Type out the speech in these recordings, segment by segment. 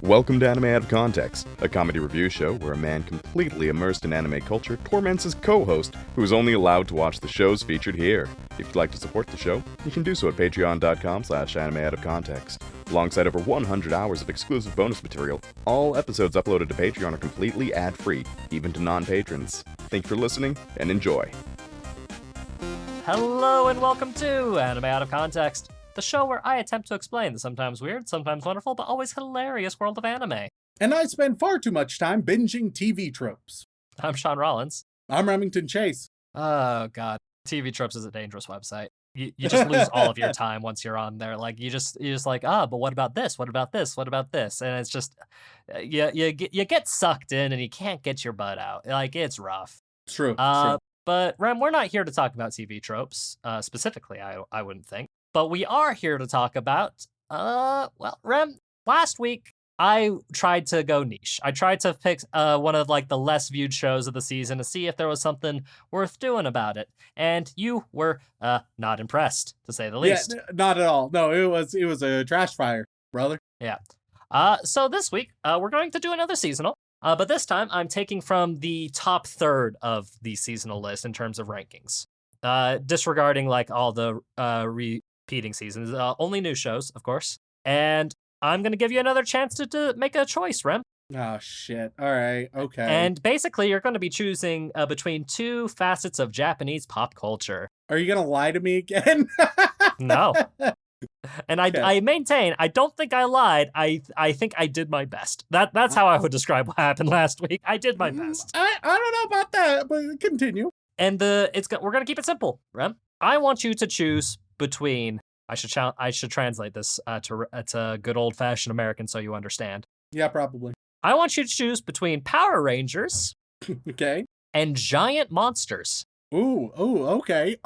Welcome to Anime Out of Context, a comedy review show where a man completely immersed in anime culture torments his co-host, who is only allowed to watch the shows featured here. If you'd like to support the show, you can do so at patreon.com/animeoutofcontext. Alongside over 100 hours of exclusive bonus material, all episodes uploaded to Patreon are completely ad-free, even to non-patrons. Thank you for listening, and enjoy. Hello and welcome to Anime Out of Context, the show where I attempt to explain the sometimes weird, sometimes wonderful, but always hilarious world of anime. And I spend far too much time binging TV tropes. I'm Shaun Rollins. I'm Remington Chase. Oh god, TV Tropes is a dangerous website. You just lose all of your time once you're on there. Like you just like, but what about this? What about this? What about this? And it's just you get sucked in and you can't get your butt out. Like it's rough. True. But Rem, we're not here to talk about TV tropes specifically. I wouldn't think. But we are here to talk about, Rem, last week I tried to go niche. I tried to pick one of like the less viewed shows of the season to see if there was something worth doing about it. And you were not impressed, to say the least. Yeah, not at all. No, it was a trash fire, brother. Yeah. So this week, we're going to do another seasonal. But this time, I'm taking from the top third of the seasonal list in terms of rankings. Disregarding like all the repeating seasons, only new shows, of course. And I'm going to give you another chance to make a choice, Rem. Oh, shit. All right. Okay. And basically, you're going to be choosing between two facets of Japanese pop culture. Are you going to lie to me again? No. And Okay. I maintain, I don't think I lied. I think I did my best. That's how I would describe what happened last week. I did my best. I don't know about that, but continue. And we're gonna keep it simple, Rem. I want you to choose between. I should translate this to good old fashioned American so you understand. Yeah, probably. I want you to choose between Power Rangers Okay. and giant monsters. Ooh, okay.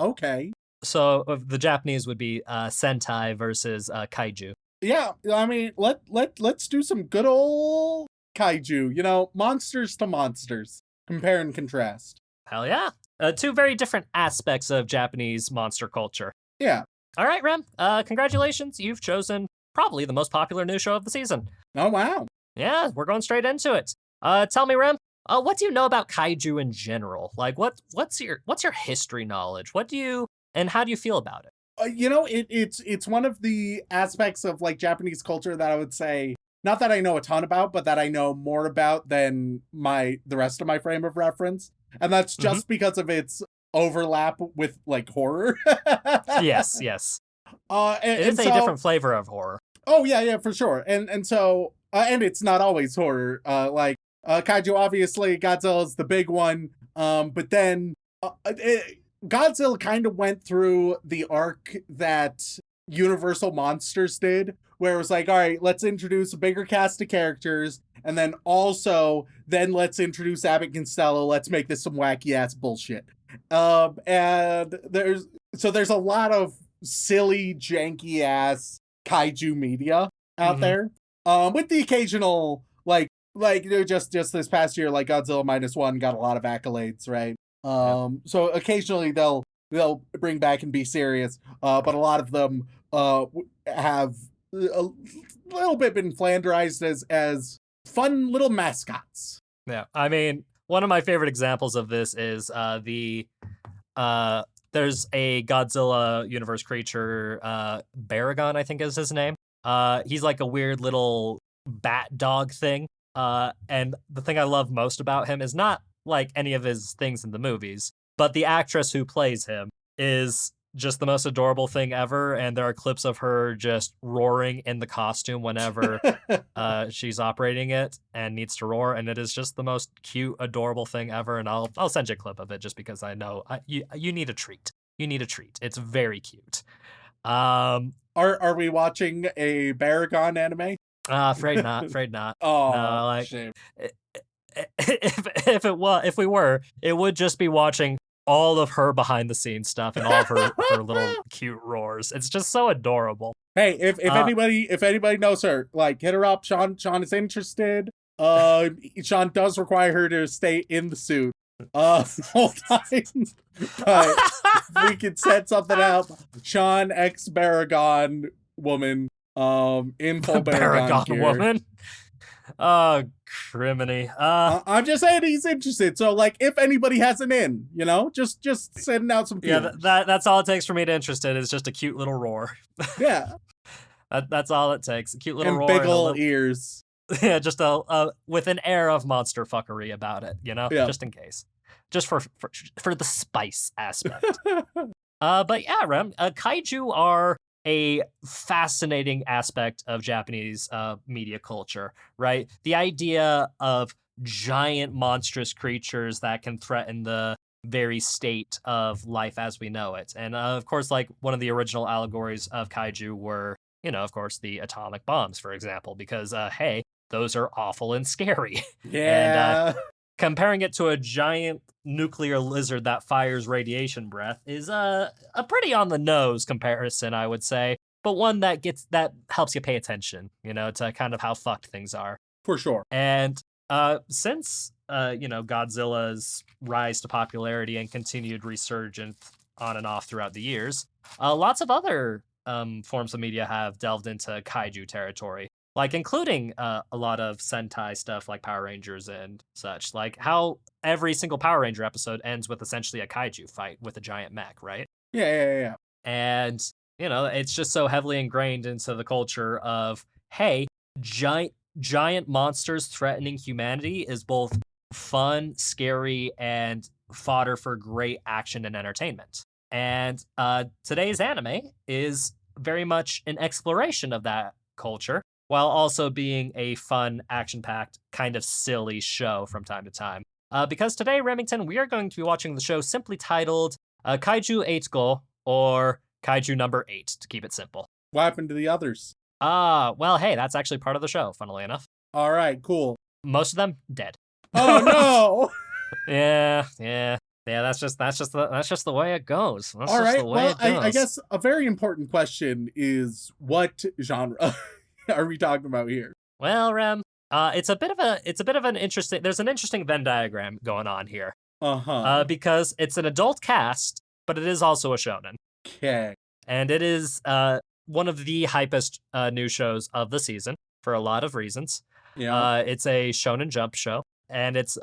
So the Japanese would be Sentai versus Kaiju. Yeah, I mean, let's do some good old kaiju, monsters to monsters. Compare and contrast. Hell yeah. Two very different aspects of Japanese monster culture. Yeah. All right, Rem. Congratulations. You've chosen probably the most popular new show of the season. Oh, wow. Yeah, we're going straight into it. Tell me, Rem, what do you know about kaiju in general? Like, what's your history knowledge? And how do you feel about it? It's one of the aspects of like Japanese culture that I would say, not that I know a ton about, but that I know more about than the rest of my frame of reference. And that's just because of its overlap with like horror. Yes. It's a different flavor of horror. Oh yeah, for sure. And so and it's not always horror. Kaiju, obviously Godzilla's the big one. But then Godzilla kind of went through the arc that Universal Monsters did, where it was like, all right, let's introduce a bigger cast of characters, and then let's introduce Abbott and Costello, let's make this some wacky ass bullshit. And there's a lot of silly, janky ass kaiju media out there. With the occasional just this past year, like Godzilla -1 got a lot of accolades, right? So occasionally they'll bring back and be serious, but a lot of them have a little bit been flanderized as fun little mascots. Yeah, I mean, one of my favorite examples of this is there's a Godzilla universe creature, Baragon, I think is his name. He's like a weird little bat dog thing. And the thing I love most about him is not like any of his things in the movies, but the actress who plays him is just the most adorable thing ever. And there are clips of her just roaring in the costume whenever she's operating it and needs to roar. And it is just the most cute, adorable thing ever. And I'll send you a clip of it just because I know you need a treat. You need a treat. It's very cute. Are we watching a Baragon anime? Afraid not. Oh, no, shame. If we were, it would just be watching all of her behind the scenes stuff and all of her little cute roars. It's just so adorable. Hey, if anybody knows her, like hit her up. Shaun is interested. Shaun does require her to stay in the suit whole time. But we could set something up. Shaun ex Baragon woman in full Baragon gear. Woman. Oh, criminy. I'm just saying he's interested. So, like, if anybody has an in, just sending out some Yeah, feelers. that's all it takes for me to interested is just a cute little roar. Yeah. That's all it takes. A cute little And roar big and a ol' little, ears. yeah, just with an air of monster fuckery about it, Yeah. just in case, just for the spice aspect. But yeah, Rem, kaiju are a fascinating aspect of Japanese media culture, right? The idea of giant monstrous creatures that can threaten the very state of life as we know it. And of course, like one of the original allegories of kaiju were, of course, the atomic bombs, for example, because, hey, those are awful and scary. And Yeah. comparing it to a giant nuclear lizard that fires radiation breath is a pretty on the nose comparison, I would say, but one that helps you pay attention, to kind of how fucked things are. For sure. And since Godzilla's rise to popularity and continued resurgence on and off throughout the years, lots of other forms of media have delved into kaiju territory, like including a lot of Sentai stuff like Power Rangers and such, like how every single Power Ranger episode ends with essentially a kaiju fight with a giant mech, right? Yeah. And, it's just so heavily ingrained into the culture of, hey, giant monsters threatening humanity is both fun, scary, and fodder for great action and entertainment. And today's anime is very much an exploration of that culture, while also being a fun, action-packed, kind of silly show from time to time. Because today, Remington, we are going to be watching the show simply titled Kaiju 8 Go, or Kaiju number 8, to keep it simple. What happened to the others? Well, hey, that's actually part of the show, funnily enough. All right, cool. Most of them dead. Oh no. Yeah. That's just the way it goes. That's All just right. the way Well, it goes. I guess a very important question is what genre are we talking about here? Well, Rem, it's a bit of an interesting. There's an interesting Venn diagram going on here. Because it's an adult cast, but it is also a shonen. Okay. And it is one of the hypest new shows of the season for a lot of reasons. Yeah. It's a Shonen Jump show, and it's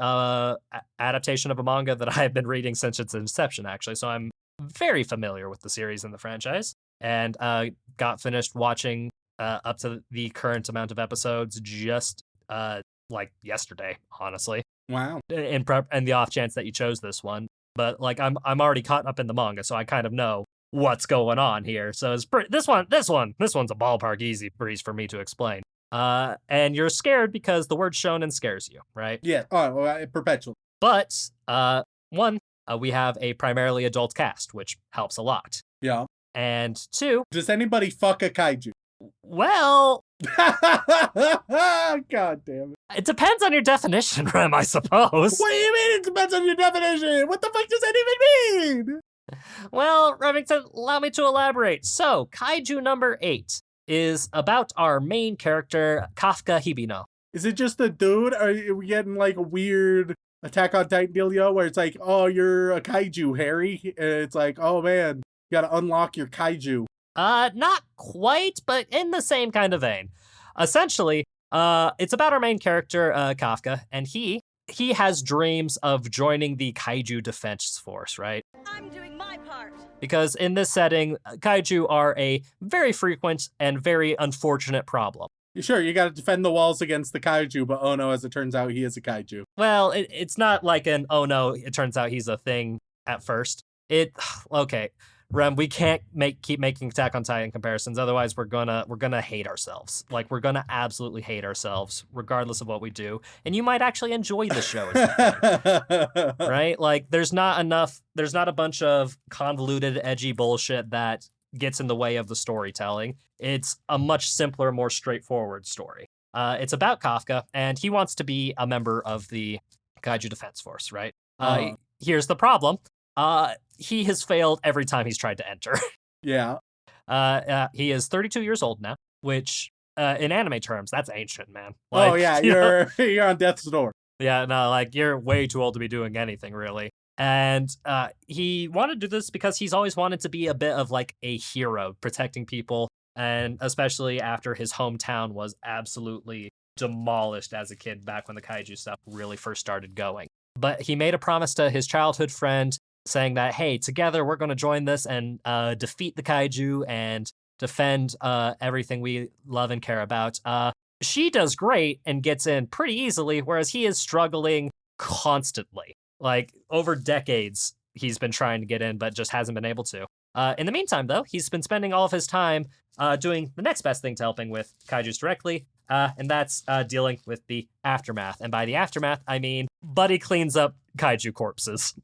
adaptation of a manga that I've been reading since its inception, actually. So I'm very familiar with the series and the franchise, and got finished watching up to the current amount of episodes just like yesterday, honestly. Wow. In prep, and the off chance that you chose this one, but like I'm already caught up in the manga, so I kind of know what's going on here. So it's this one's a ballpark easy breeze for me to explain. And you're scared because the word shonen scares you, right? Yeah. Oh, well, perpetual. But one, we have a primarily adult cast, which helps a lot. Yeah. And two, does anybody fuck a kaiju? Well, God damn it. It depends on your definition, Rem, I suppose. What do you mean it depends on your definition? What the fuck does that even mean? Well, Remington, allow me to elaborate. So, Kaiju number 8 is about our main character, Kafka Hibino. Is it just a dude? Are we getting like a weird Attack on Titan dealio where it's like, oh, you're a kaiju, Harry? And it's like, oh man, you gotta unlock your kaiju. Not quite, but in the same kind of vein. Essentially, it's about our main character, Kafka, and he has dreams of joining the Kaiju Defense Force, right? I'm doing my part. Because in this setting, Kaiju are a very frequent and very unfortunate problem. Sure, you gotta defend the walls against the kaiju, but oh no, as it turns out, he is a kaiju. Well, it's not like an, oh no, it turns out he's a thing at first. Okay, Rem, we can't keep making Attack on Titan comparisons, otherwise we're gonna hate ourselves. Like, we're gonna absolutely hate ourselves, regardless of what we do. And you might actually enjoy the show, right? Like, there's not a bunch of convoluted, edgy bullshit that gets in the way of the storytelling. It's a much simpler, more straightforward story. It's about Kafka, and he wants to be a member of the Kaiju Defense Force, right? Here's the problem. He has failed every time he's tried to enter. Yeah. He is 32 years old now, which in anime terms, that's ancient, man. Like, oh yeah, you're on death's door. Yeah, no, like you're way too old to be doing anything really. And he wanted to do this because he's always wanted to be a bit of like a hero, protecting people, and especially after his hometown was absolutely demolished as a kid back when the kaiju stuff really first started going. But he made a promise to his childhood friend saying that, hey, together we're going to join this and defeat the kaiju and defend everything we love and care about. She does great and gets in pretty easily, whereas he is struggling constantly. Like, over decades, he's been trying to get in, but just hasn't been able to. In the meantime, though, he's been spending all of his time doing the next best thing to helping with kaijus directly, and that's dealing with the aftermath. And by the aftermath, I mean Buddy cleans up kaiju corpses.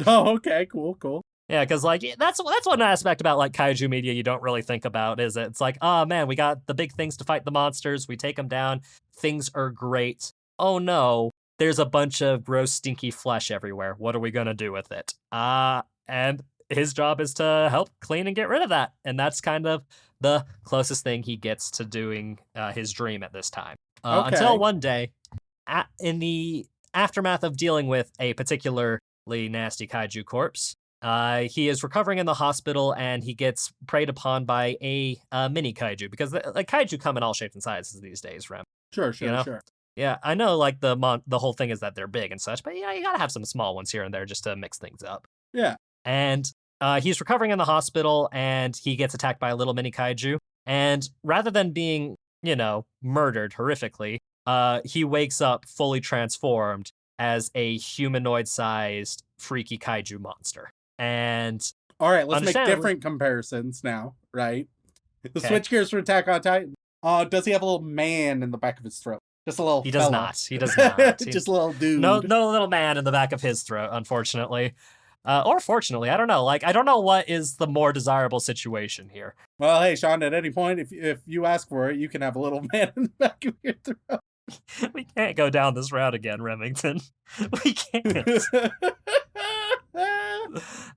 Oh, okay, cool. Yeah, because like that's one aspect about like kaiju media you don't really think about, is it's like, oh man, we got the big things to fight the monsters, we take them down, things are great. Oh no, there's a bunch of gross, stinky flesh everywhere. What are we gonna do with it? And his job is to help clean and get rid of that, and that's kind of the closest thing he gets to doing his dream at this time. Okay. Until one day, in the aftermath of dealing with a particularly nasty kaiju corpse, he is recovering in the hospital and he gets preyed upon by a mini kaiju, because like kaiju come in all shapes and sizes these days, Rem. Sure. You know? Yeah, I know like the whole thing is that they're big and such, but you gotta have some small ones here and there just to mix things up. Yeah. And he's recovering in the hospital and he gets attacked by a little mini kaiju. And rather than being, murdered horrifically, he wakes up fully transformed as a humanoid-sized freaky kaiju monster. And all right, let's make different comparisons now, right? The switch gears from Attack on Titan. Does he have a little man in the back of his throat? Just a little He fella. does not. He does not. Just a little dude. No little man in the back of his throat, unfortunately. Or fortunately, I don't know. Like, I don't know what is the more desirable situation here. Well, hey, Shaun, at any point, if you ask for it, you can have a little man in the back of your throat. We can't go down this route again, Remington. We can't.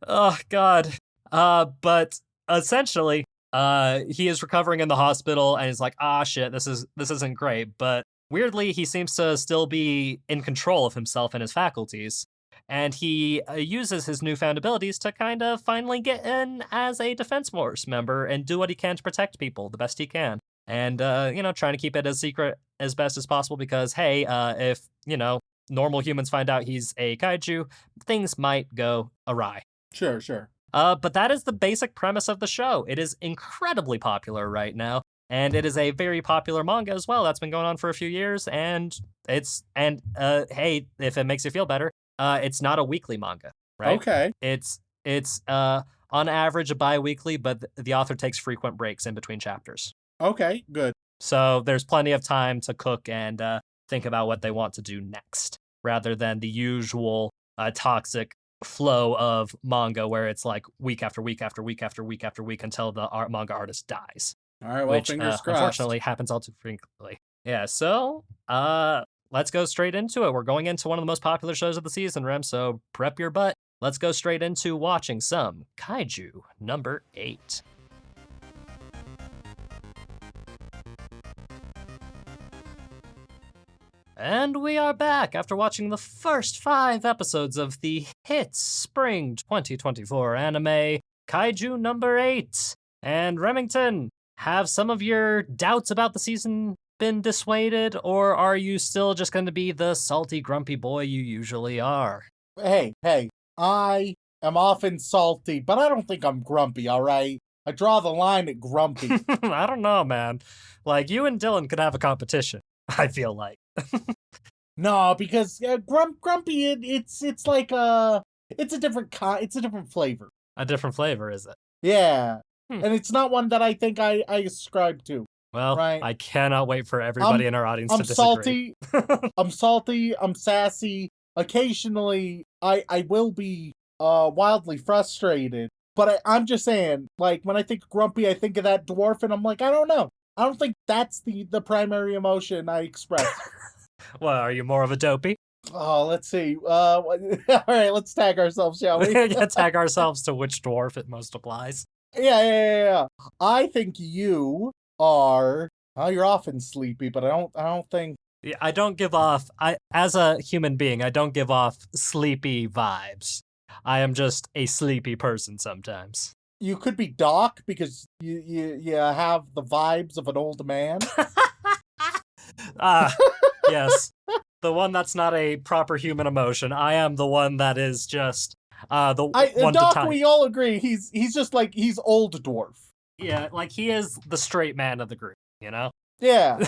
Oh, God. But essentially, he is recovering in the hospital and he's like, shit, this isn't great. But weirdly, he seems to still be in control of himself and his faculties. And he uses his newfound abilities to kind of finally get in as a Defense Force member and do what he can to protect people the best he can. And, trying to keep it as secret as best as possible because, hey, if, normal humans find out he's a kaiju, things might go awry. Sure. But that is the basic premise of the show. It is incredibly popular right now. And it is a very popular manga as well. That's been going on for a few years. And hey, if it makes you feel better, it's not a weekly manga, right? Okay. It's on average a bi-weekly, but the author takes frequent breaks in between chapters. Okay, good. So there's plenty of time to cook and think about what they want to do next, rather than the usual toxic flow of manga where it's like week after week after week after week after week until the manga artist dies. All right, well, which, fingers crossed. Unfortunately, happens all too frequently. Yeah, so let's go straight into it. We're going into one of the most popular shows of the season, Rem, so prep your butt. Let's go straight into watching some Kaiju number 8. And we are back after watching the first 5 episodes of the hit spring 2024 anime, Kaiju number 8. And Remington, have some of your doubts about the season been dissuaded, or are you still just going to be the salty, grumpy boy you usually are? Hey, I am often salty, but I don't think I'm grumpy, all right? I draw the line at grumpy. I don't know, man. Like, you and Dylan could have a competition, I feel like. No, because grumpy, it's like it's a different it's a different flavor. A different flavor, is it? Yeah, and it's not one that I think I ascribe to. Well, right? I cannot wait for everybody in our audience to disagree. I'm salty, I'm sassy. Occasionally, I will be wildly frustrated. But I'm just saying, like, when I think grumpy, I think of that dwarf, and I'm like, I don't know. I don't think that's the primary emotion I express. Well, are you more of a dopey? Oh, let's see. All right, let's tag ourselves, shall we? Yeah, tag ourselves to which dwarf it most applies. Yeah. I think you are. Oh, you're often sleepy, but I don't think. Yeah, I don't give off. As a human being, I don't give off sleepy vibes. I am just a sleepy person sometimes. You could be Doc because you have the vibes of an old man. Yes. The one that's not a proper human emotion. I am the one that is just the one to Doc, tie. we all agree he's just like he's old dwarf. Yeah, like he is the straight man of the group, you know? Yeah.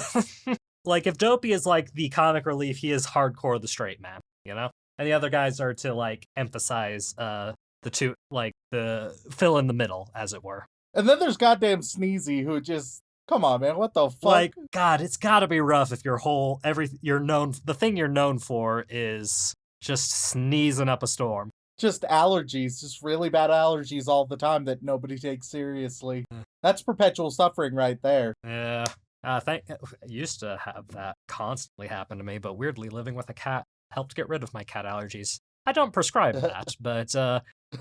Like if Dopey is like the comic relief, he is hardcore the straight man, you know? And the other guys are to like emphasize the two, like the fill in the middle, as it were. And then there's goddamn Sneezy who just, come on, man, what the fuck? Like, God, it's gotta be rough if the thing you're known for is just sneezing up a storm. Just allergies, just really bad allergies all the time that nobody takes seriously. That's perpetual suffering right there. Yeah. I used to have that constantly happen to me, but weirdly, living with a cat helped get rid of my cat allergies. I don't prescribe that, but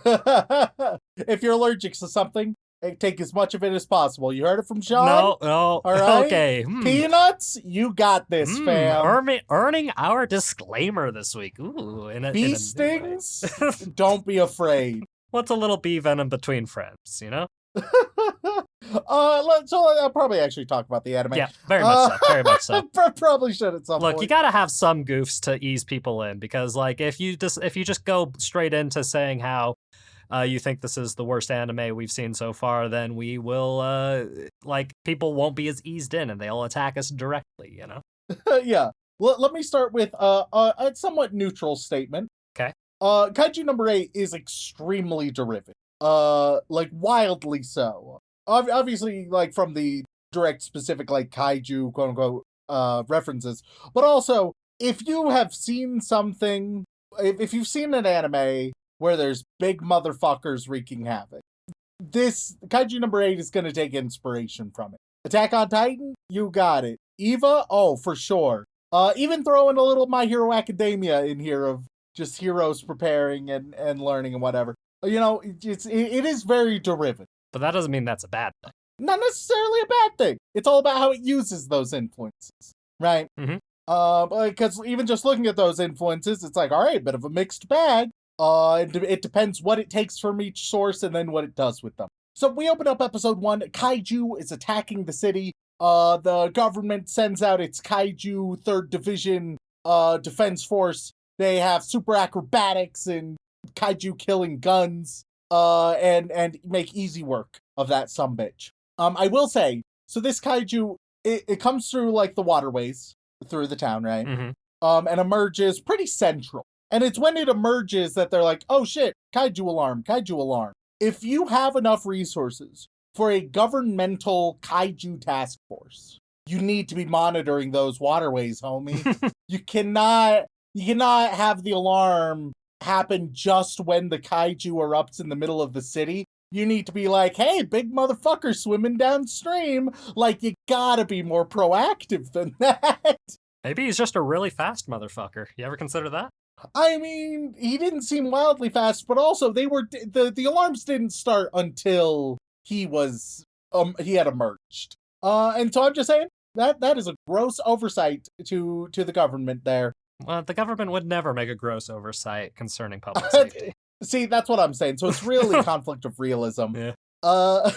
If you're allergic to something, take as much of it as possible. You heard it from Shaun? no, All right? okay. Peanuts, you got this, fam. Earning our disclaimer this week. Ooh, Bee stings? Don't be afraid. What's a little bee venom between friends, you know? So I'll probably actually talk about the anime. Yeah, very much so. Very much so. Probably should at some point. Look, you gotta have some goofs to ease people in, because like if you just go straight into saying how you think this is the worst anime we've seen so far, then we will people won't be as eased in and they'll attack us directly, you know? Yeah. Let me start with a somewhat neutral statement. Okay. Kaiju number 8 is extremely derivative. Like wildly so. Obviously, like from the direct specific like kaiju quote unquote references, but also if you have seen something, if you've seen an anime where there's big motherfuckers wreaking havoc, this Kaiju number 8 is going to take inspiration from it. Attack on Titan, you got it. Eva, oh for sure. Even throw in a little My Hero Academia in here of just heroes preparing and learning and whatever. You know, it is very derivative. But that doesn't mean that's a bad thing. Not necessarily a bad thing. It's all about how it uses those influences, right? Mhm. Because even just looking at those influences, it's like, all right, bit of a mixed bag. It depends what it takes from each source and then what it does with them. So we open up episode 1. Kaiju is attacking the city. The government sends out its Kaiju 3rd Division defense force. They have super acrobatics and Kaiju killing guns. And make easy work of that sumbitch. I will say, so this Kaiju, it comes through like the waterways through the town, right? Mm-hmm. And emerges pretty central. And it's when it emerges that they're like, oh shit, Kaiju alarm, Kaiju alarm. If you have enough resources for a governmental Kaiju task force, you need to be monitoring those waterways, homie. You cannot have the alarm happen just when the kaiju erupts in the middle of the city. You need to be like, hey, big motherfucker swimming downstream. Like, you gotta be more proactive than that. Maybe he's just a really fast motherfucker. You ever consider that? I mean, he didn't seem wildly fast, but also they were the alarms didn't start until he had emerged. And so I'm just saying that is a gross oversight to the government there. Well, the government would never make a gross oversight concerning public safety. See, that's what I'm saying. So it's really conflict of realism. Yeah.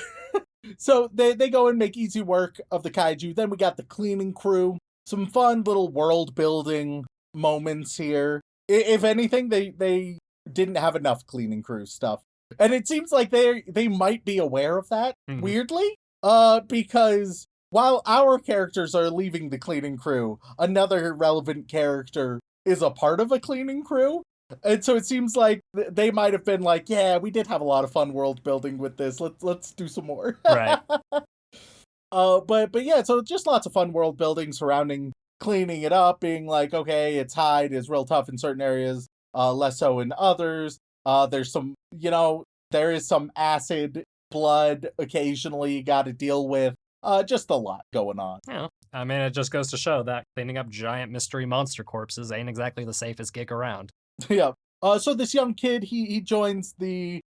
So they go and make easy work of the kaiju. Then we got the cleaning crew. Some fun little world building moments here. If anything, they didn't have enough cleaning crew stuff. And it seems like they might be aware of that, weirdly. Because while our characters are leaving the cleaning crew, another relevant character is a part of a cleaning crew. And so it seems like they might have been like, yeah, we did have a lot of fun world building with this. Let's do some more. Right. But yeah, so just lots of fun world building surrounding cleaning it up, being like, okay, its hide is real tough in certain areas, less so in others. There's some, there is some acid, blood occasionally you got to deal with. Just a lot going on. Yeah. I mean, it just goes to show that cleaning up giant mystery monster corpses ain't exactly the safest gig around. Yeah. So this young kid, he joins the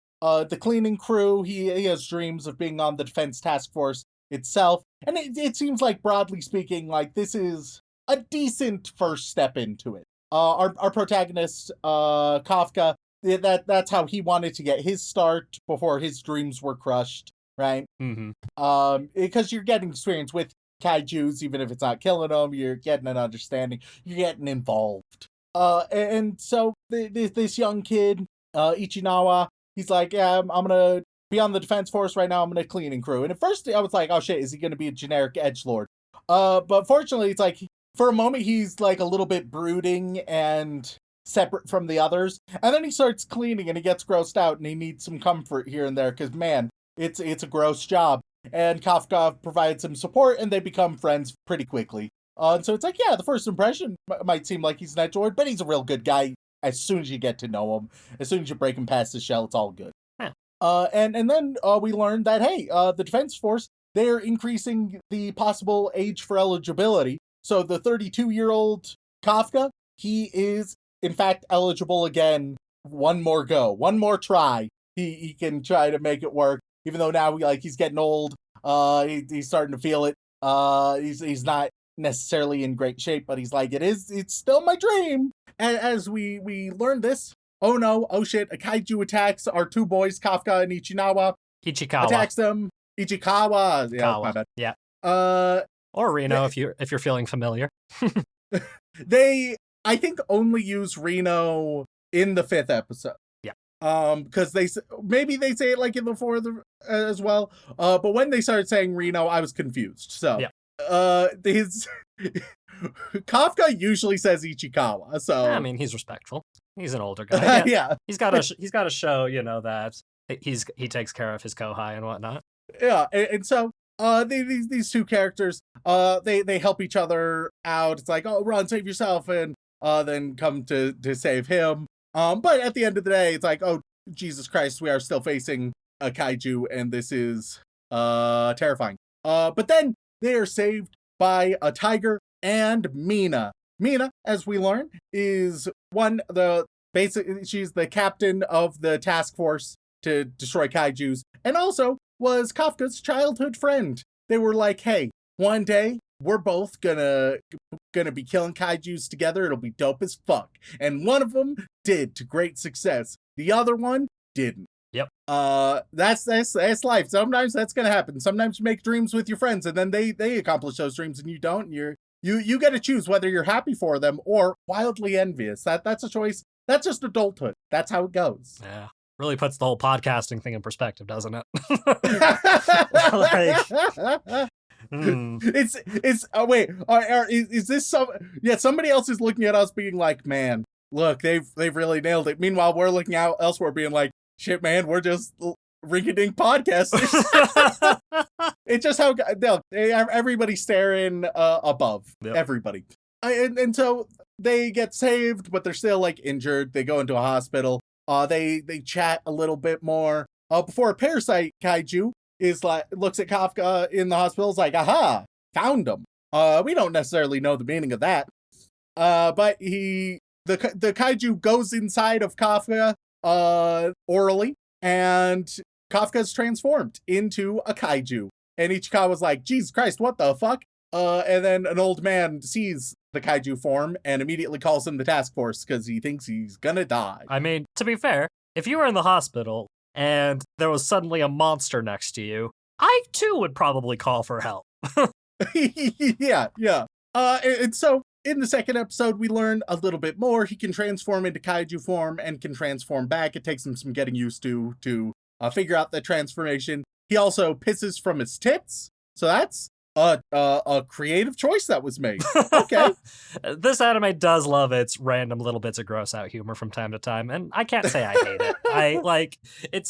cleaning crew. He has dreams of being on the defense task force itself. And it seems like, broadly speaking, like this is a decent first step into it. Our protagonist, Kafka, that's how he wanted to get his start before his dreams were crushed, right? Mm-hmm. Because you're getting experience with kaijus, even if it's not killing them. You're getting an understanding. You're getting involved. And so this young kid, Ichinawa, he's like, yeah, I'm gonna be on the defense force right now. I'm gonna cleaning crew. And at first I was like, oh shit, is he gonna be a generic edgelord? But fortunately, it's like for a moment he's like a little bit brooding and separate from the others, and then he starts cleaning and he gets grossed out and he needs some comfort here and there because man, it's a gross job. And Kafka provides some support and they become friends pretty quickly. And so it's like, yeah, the first impression might seem like he's an edgelord, but he's a real good guy as soon as you get to know him. As soon as you break him past the shell, it's all good. Yeah. And then we learned that, hey, the Defense Force, they're increasing the possible age for eligibility. So the 32-year-old Kafka, he is, in fact, eligible again. One more go. One more try. He can try to make it work. Even though now he's getting old. He's starting to feel it. He's not necessarily in great shape, but he's like, it's still my dream. And as we learn this, oh no, oh shit, a kaiju attacks our two boys, Kafka and Ichinawa. Ichikawa. Attacks them. Ichikawa. Yeah, Kawa. my bad. Yeah. Or Reno, if you're feeling familiar. They, I think, only use Reno in the 5th episode. Yeah. Because they say it like in the 4th as well. But when they started saying Reno, I was confused. So, yeah. His Kafka usually says Ichikawa. So I mean, he's respectful. He's an older guy. Yeah. He's got to show, that he takes care of his kohai and whatnot. Yeah, and so these two characters, they help each other out. It's like, oh, run, save yourself, and then come to save him. But at the end of the day, it's like, oh, Jesus Christ, we are still facing a kaiju, and this is terrifying. But then they are saved by a tiger and Mina. Mina, as we learn, is she's the captain of the task force to destroy kaijus, and also was Kafka's childhood friend. They were like, hey, one day we're both gonna be killing kaijus together. It'll be dope as fuck. And one of them did to great success. The other one didn't. Yep. That's life. Sometimes that's gonna happen. Sometimes you make dreams with your friends and then they accomplish those dreams and you don't. And you get to choose whether you're happy for them or wildly envious. That's a choice. That's just adulthood. That's how it goes. Yeah. Really puts the whole podcasting thing in perspective, doesn't it? It's wait, is this somebody else is looking at us being like, man, look, they've really nailed it. Meanwhile, we're looking out elsewhere being like, shit, man, we're just rinky-dink podcasters. It's just how everybody's staring above. Yep. Everybody. And so they get saved, but they're still like injured. They go into a hospital. They chat a little bit more before a parasite kaiju looks at Kafka in the hospital. Is like, aha, found him. We don't necessarily know the meaning of that. But the kaiju goes inside of Kafka orally, and Kafka's transformed into a kaiju. And Ichikawa's like, Jesus Christ, what the fuck? And then an old man sees the kaiju form and immediately calls in the task force because he thinks he's gonna die. I mean, to be fair, if you were in the hospital and there was suddenly a monster next to you, I too would probably call for help. Yeah. And so in the 2nd episode, we learn a little bit more. He can transform into kaiju form and can transform back. It takes him some getting used to figure out the transformation. He also pisses from his tits, so that's a creative choice that was made. Okay. This anime does love its random little bits of gross out humor from time to time, and I can't say I hate it. I like it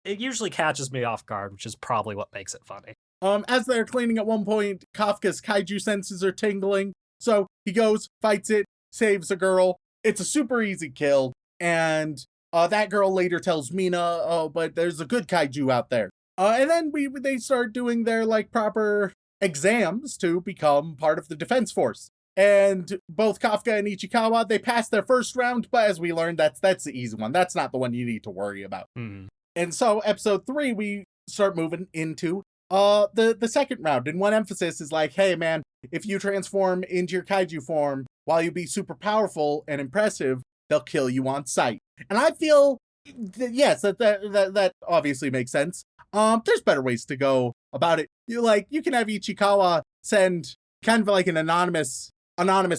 usually catches me off guard, which is probably what makes it funny. As they're cleaning at one point, Kafka's kaiju senses are tingling, so he goes, fights it, saves a girl. It's a super easy kill, and that girl later tells Mina, oh, but there's a good kaiju out there. And then they start doing their like proper exams to become part of the defense force. And both Kafka and Ichikawa, they passed their first round, but as we learned, that's the easy one. That's not the one you need to worry about. And so episode 3, we start moving into the 2nd round. And one emphasis is like, hey man, if you transform into your kaiju form, while you be super powerful and impressive, they'll kill you on sight. And I feel yes, that obviously makes sense. There's better ways to go about it. You can have Ichikawa send kind of like an anonymous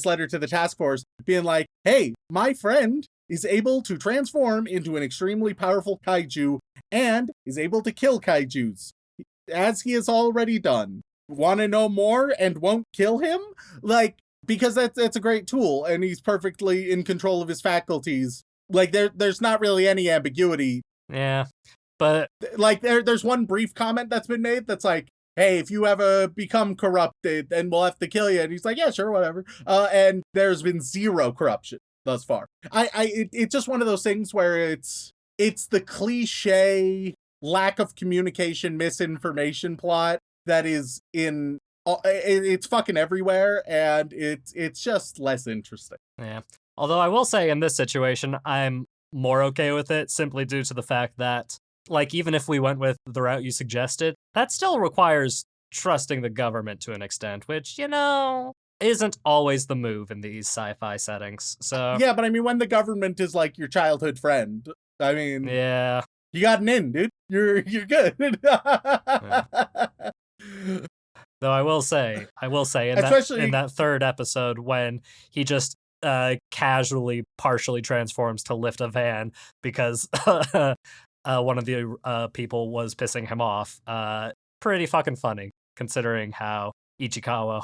letter to the task force being like, hey, my friend is able to transform into an extremely powerful kaiju and is able to kill kaijus, as he has already done. Want to know more and won't kill him? Like, because that's a great tool, and he's perfectly in control of his faculties. Like, there's not really any ambiguity. Yeah, but like there's one brief comment that's been made that's like, hey, if you ever become corrupted, then we'll have to kill you. And he's like, yeah, sure, whatever. And there's been zero corruption thus far. It's just one of those things where it's the cliche lack of communication, misinformation plot that is in it's fucking everywhere, and it's just less interesting. Yeah. Although I will say in this situation, I'm more okay with it simply due to the fact that, like, even if we went with the route you suggested, that still requires trusting the government to an extent, which, isn't always the move in these sci-fi settings. So yeah, but I mean, when the government is like your childhood friend, I mean, yeah, you got an in, dude. You're good. Yeah. Though I will say, Especially in that third episode when he just casually partially transforms to lift a van because one of the people was pissing him off. Pretty fucking funny considering how Ichikawa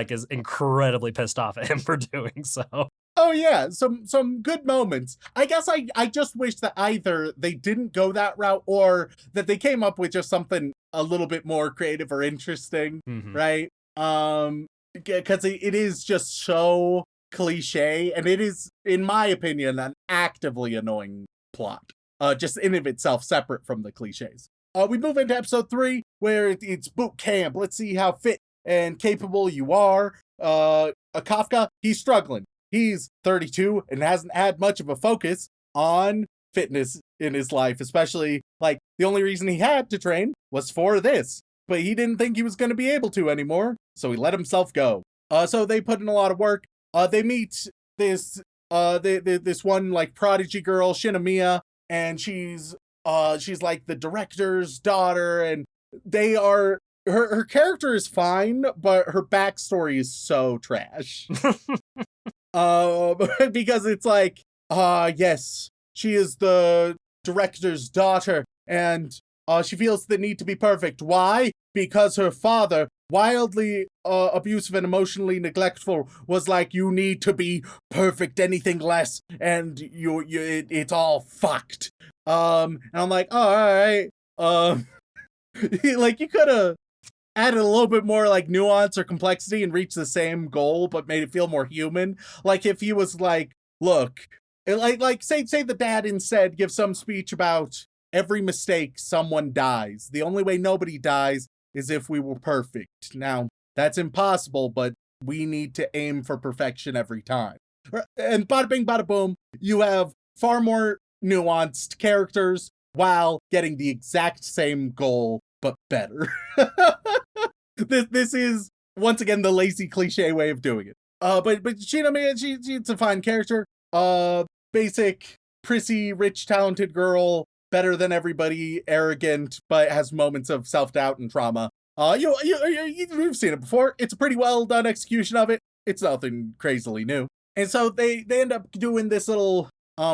is incredibly pissed off at him for doing so. Oh yeah, some good moments. I guess I just wish that either they didn't go that route or that they came up with just something a little bit more creative or interesting, right? Because it is just so cliche, and it is, in my opinion, an actively annoying plot. Just in of itself, separate from the cliches. We move into episode 3, where it's boot camp. Let's see how fit and capable you are. Kafka, he's struggling. He's 32 and hasn't had much of a focus on fitness in his life, especially, like, the only reason he had to train was for this. But he didn't think he was going to be able to anymore, so he let himself go. So they put in a lot of work. They meet this one, like, prodigy girl, Shinomiya, and she's like the director's daughter, and they are... Her character is fine, but her backstory is so trash. Because it's like, yes, she is the director's daughter, and she feels the need to be perfect. Why? Because her father, wildly abusive and emotionally neglectful, was like, you need to be perfect, anything less, and it's all fucked. And I'm like, oh, all right. Like, you could have added a little bit more, like, nuance or complexity and reached the same goal, but made it feel more human. Like, if he was like, look, like say the dad instead gives some speech about every mistake someone dies. The only way nobody dies is if we were perfect. Now, that's impossible, but we need to aim for perfection every time. And bada bing, bada boom, you have far more nuanced characters while getting the exact same goal, but better. This is, once again, the lazy cliche way of doing it. But Shinomiya, she's a fine character. Basic, prissy, rich, talented girl, better than everybody, arrogant, but has moments of self-doubt and trauma. You've seen it before. It's a pretty well done execution of it. It's nothing crazily new. And so they end up doing this little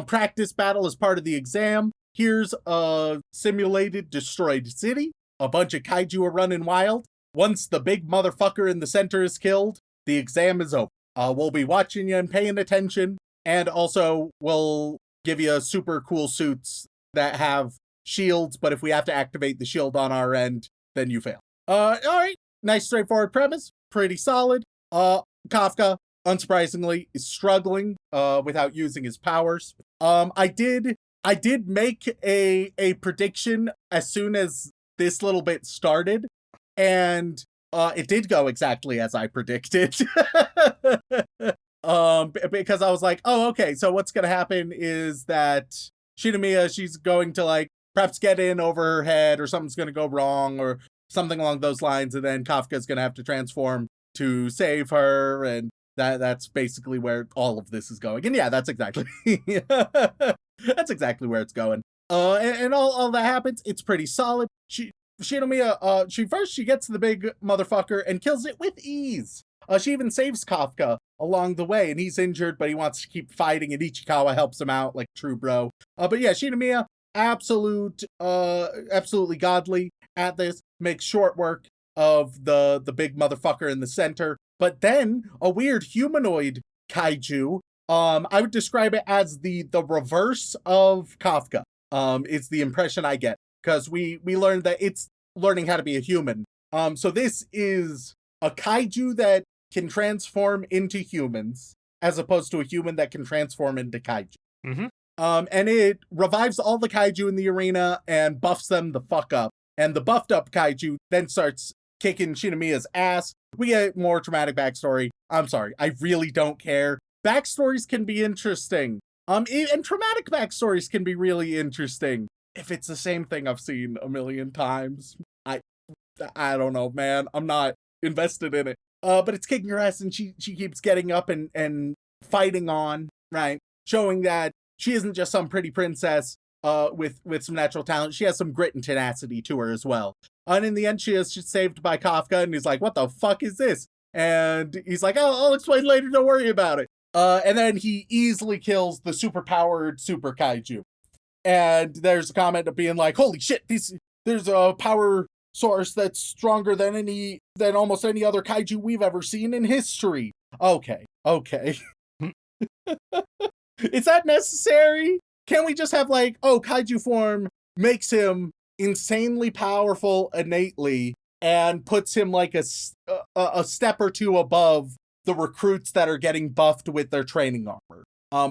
practice battle as part of the exam. Here's a simulated destroyed city. A bunch of kaiju are running wild. Once the big motherfucker in the center is killed, the exam is over. We'll be watching you and paying attention, and also we'll give you super cool suits that have shields, but if we have to activate the shield on our end, then you fail. Alright, nice straightforward premise, pretty solid. Kafka, unsurprisingly, is struggling without using his powers. I did make a prediction as soon as this little bit started, and it did go exactly as I predicted. Because I was like, oh, okay, so what's gonna happen is that Shinomiya, she's going to, like, perhaps get in over her head, or something's gonna go wrong, or something along those lines, and then Kafka's gonna have to transform to save her, and that's basically where all of this is going. And yeah, that's exactly that's exactly where it's going. And all that happens. It's pretty solid. Shinomiya, she gets the big motherfucker and kills it with ease. She even saves Kafka along the way, and he's injured, but he wants to keep fighting, and Ichikawa helps him out like a true bro. But yeah, Shinomiya, absolutely godly at this, makes short work of the big motherfucker in the center. But then a weird humanoid kaiju. I would describe it as the reverse of Kafka. Is the impression I get, because we learned that it's learning how to be a human. So this is a kaiju that can transform into humans, as opposed to a human that can transform into kaiju. Mm-hmm. And it revives all the kaiju in the arena and buffs them the fuck up. And the buffed up kaiju then starts kicking Shinomiya's ass. We get more dramatic backstory. I'm sorry, I really don't care. Backstories can be interesting. And traumatic backstories can be really interesting. If it's the same thing I've seen a million times, I don't know, man. I'm not invested in it. But it's kicking her ass, and she keeps getting up and fighting on, right? Showing that she isn't just some pretty princess with some natural talent. She has some grit and tenacity to her as well. And in the end, she is saved by Kafka, and he's like, what the fuck is this? And he's like, oh, I'll explain later, don't worry about it. And then he easily kills the superpowered super kaiju. And there's a comment of being like, holy shit, there's a power source that's stronger than almost any other kaiju we've ever seen in history. Okay. Is that necessary? Can't we just have like, oh, kaiju form makes him insanely powerful innately and puts him like a step or two above the recruits that are getting buffed with their training armor,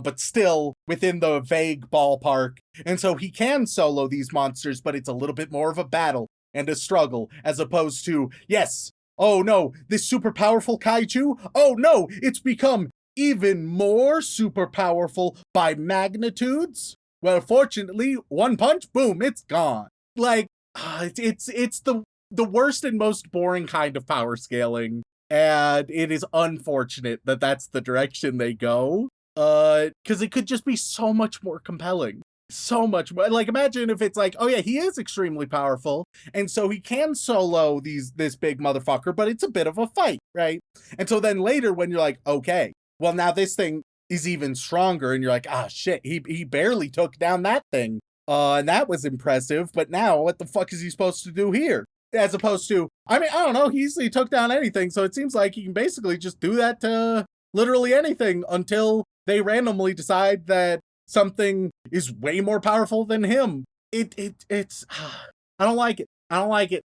but still within the vague ballpark. And so he can solo these monsters, but it's a little bit more of a battle and a struggle, as opposed to, yes, oh no, this super powerful kaiju, oh no, it's become even more super powerful by magnitudes. Well, fortunately, one punch, boom, it's gone. Like, it's the worst and most boring kind of power scaling. And it is unfortunate that that's the direction they go. Because it could just be so much more compelling. So much more. Like, imagine if it's like, oh yeah, he is extremely powerful, and so he can solo this big motherfucker, but it's a bit of a fight, right? And so then later when you're like, okay, well now this thing is even stronger, and you're like, ah shit, he barely took down that thing. And that was impressive, but now what the fuck is he supposed to do here? As opposed to, I mean, I don't know, he easily took down anything, so it seems like he can basically just do that to literally anything until they randomly decide that something is way more powerful than him. It's I don't like it.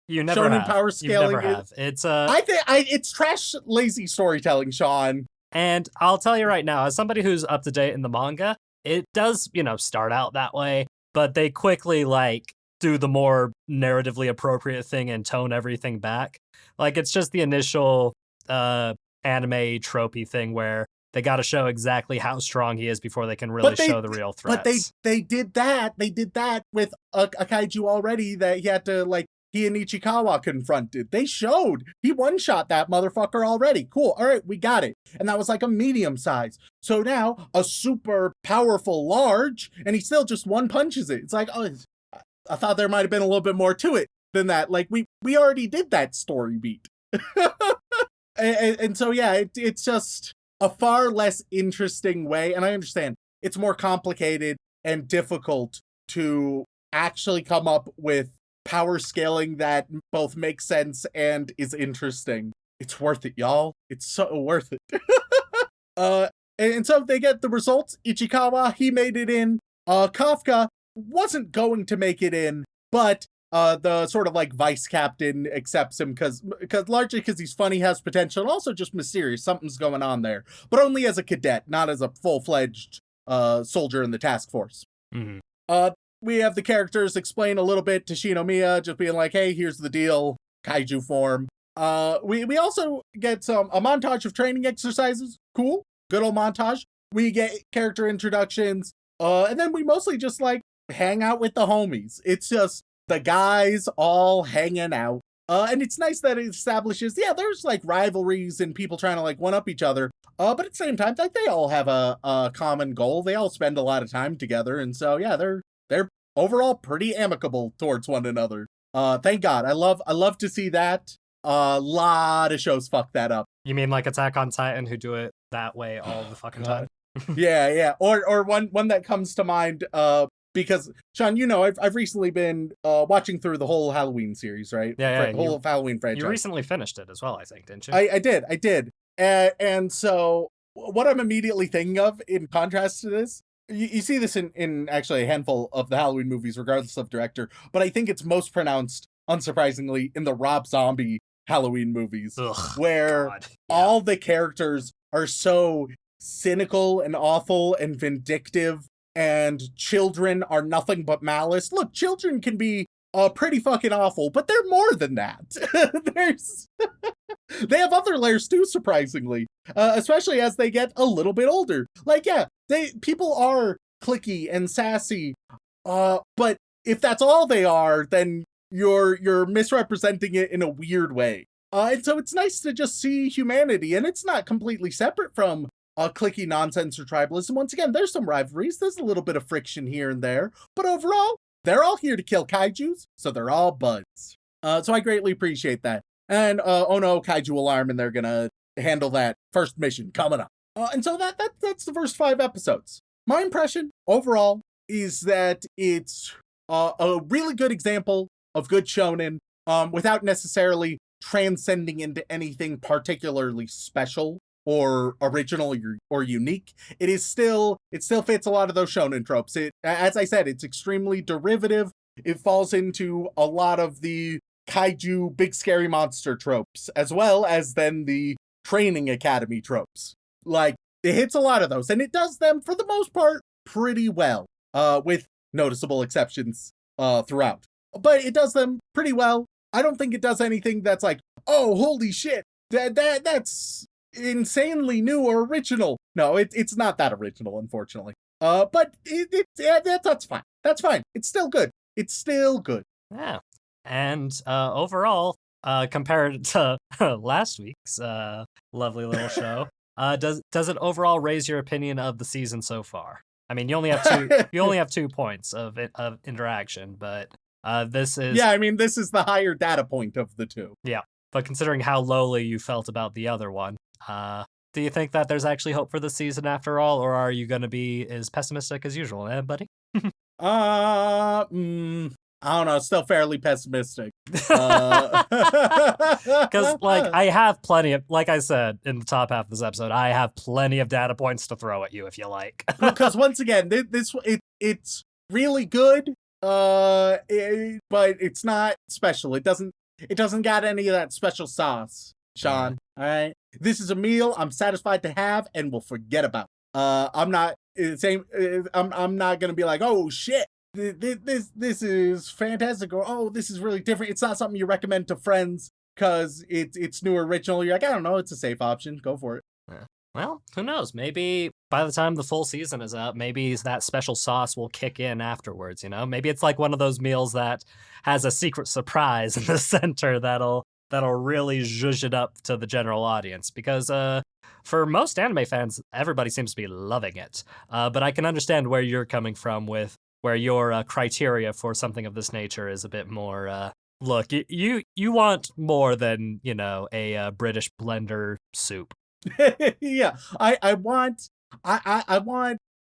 You never Shonen have. power scaling. You never have. It's it's trash, lazy storytelling, Shaun. And I'll tell you right now, as somebody who's up to date in the manga, it does, start out that way, but they quickly do the more narratively appropriate thing and tone everything back. Like, it's just the initial anime tropey thing where they got to show exactly how strong he is before they can really show the real threats. But they did that. They did that with a kaiju already that he had to, he and Ichikawa confronted. They showed he one-shot that motherfucker already. Cool. All right, we got it. And that was like a medium size. So now a super powerful large, and he still just one punches it. It's like, oh, I thought there might have been a little bit more to it than that. Like, we already did that story beat. and so, yeah, it's just a far less interesting way. And I understand it's more complicated and difficult to actually come up with power scaling that both makes sense and is interesting. It's worth it, y'all. It's so worth it. And so they get the results. Ichikawa, he made it in. Kafka wasn't going to make it in, but the sort of vice captain accepts him largely because he's funny, has potential, and also just mysterious. Something's going on there, but only as a cadet, not as a full-fledged soldier in the task force. Mm-hmm. We have the characters explain a little bit to Shinomiya, just being like, hey, here's the deal, kaiju form. We also get a montage of training exercises. Cool. Good old montage. We get character introductions. And then we mostly just hang out with the homies. It's just the guys all hanging out. And it's nice that it establishes, there's rivalries and people trying to one-up each other. But at the same time, they all have a common goal. They all spend a lot of time together. And so, they're overall pretty amicable towards one another. Thank God. I love to see that. A lot of shows fuck that up. You mean like Attack on Titan, who do it that way all the fucking God. time? Yeah. Or one that comes to mind, because Shaun, I've recently been watching through the whole Halloween series, right? Yeah. Whole Halloween franchise. You recently finished it as well, I think, didn't you? I did. And so what I'm immediately thinking of in contrast to this, you see this in actually a handful of the Halloween movies, regardless of director, but I think it's most pronounced, unsurprisingly, in the Rob Zombie Halloween movies, Ugh, where God. Yeah. all the characters are so cynical and awful and vindictive, and children are nothing but malice. Look, children can be pretty fucking awful, but they're more than that. They have other layers too, surprisingly, especially as they get a little bit older. Like, yeah, people are cliquey and sassy, but if that's all they are, then you're misrepresenting it in a weird way. And so it's nice to just see humanity, and it's not completely separate from cliquey nonsense or tribalism. Once again, there's some rivalries, there's a little bit of friction here and there, but overall, they're all here to kill kaijus, so they're all buds. So I greatly appreciate that. And oh no, kaiju alarm, and they're gonna handle that first mission coming up. And so that's the first 5 episodes. My impression overall is that it's a really good example of good shonen, without necessarily transcending into anything particularly special or original or unique. It still fits a lot of those shonen tropes. As I said, it's extremely derivative. It falls into a lot of the kaiju big scary monster tropes, as well as then the training academy tropes. Like, it hits a lot of those, and it does them for the most part pretty well, with noticeable exceptions throughout. But it does them pretty well. I don't think it does anything that's like, oh, holy shit, that's insanely new or original. No, it's not that original, unfortunately. But that's fine. That's fine. It's still good. It's still good. Yeah. And overall, compared to last week's lovely little show, does it overall raise your opinion of the season so far? I mean, you only have 2 points of interaction, but this is... Yeah, I mean, this is the higher data point of the 2. Yeah, but considering how lowly you felt about the other one, do you think that there's actually hope for the season after all, or are you going to be as pessimistic as usual, buddy? I don't know, still fairly pessimistic. Because, I have plenty of, like I said in the top half of this episode, I have plenty of data points to throw at you if you like. Because once again, it's really good, but it's not special. It doesn't got any of that special sauce, Shaun. All right, this is a meal I'm satisfied to have and will forget about. I'm not gonna be like, oh shit, this is fantastic, or oh, this is really different. It's not something you recommend to friends because it's new or original. You're like, I don't know, it's a safe option. Go for it. Yeah. Well, who knows? Maybe by the time the full season is up, maybe that special sauce will kick in afterwards, Maybe it's like one of those meals that has a secret surprise in the center that'll really zhuzh it up to the general audience. Because for most anime fans, everybody seems to be loving it. But I can understand where you're coming from with where your criteria for something of this nature is a bit more, look, you want more than, a British blender soup. Yeah, I want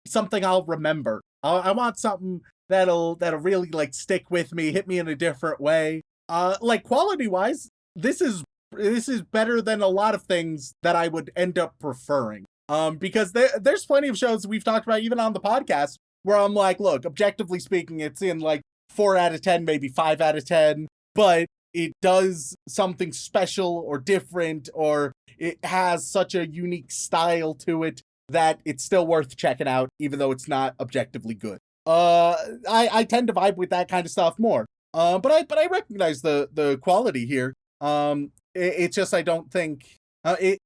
something I'll remember. I want something that'll really like stick with me, hit me in a different way. Like quality wise, this is better than a lot of things that I would end up preferring. Because there's plenty of shows we've talked about even on the podcast where I'm like, look, objectively speaking, it's in like 4 out of 10, maybe 5 out of 10, but it does something special or different, or it has such a unique style to it that it's still worth checking out, even though it's not objectively good. I tend to vibe with that kind of stuff more. But I recognize the quality here. It's just, I don't think I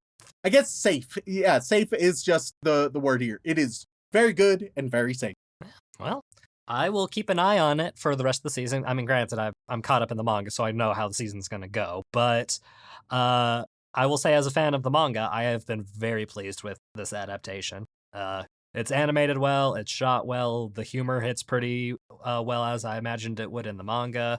guess safe. Yeah, safe is just the word here. It is very good and very safe. Well, I will keep an eye on it for the rest of the season. I mean, granted, I'm caught up in the manga, so I know how the season's going to go. But I will say, as a fan of the manga, I have been very pleased with this adaptation. It's animated well, it's shot well, the humor hits pretty well as I imagined it would in the manga.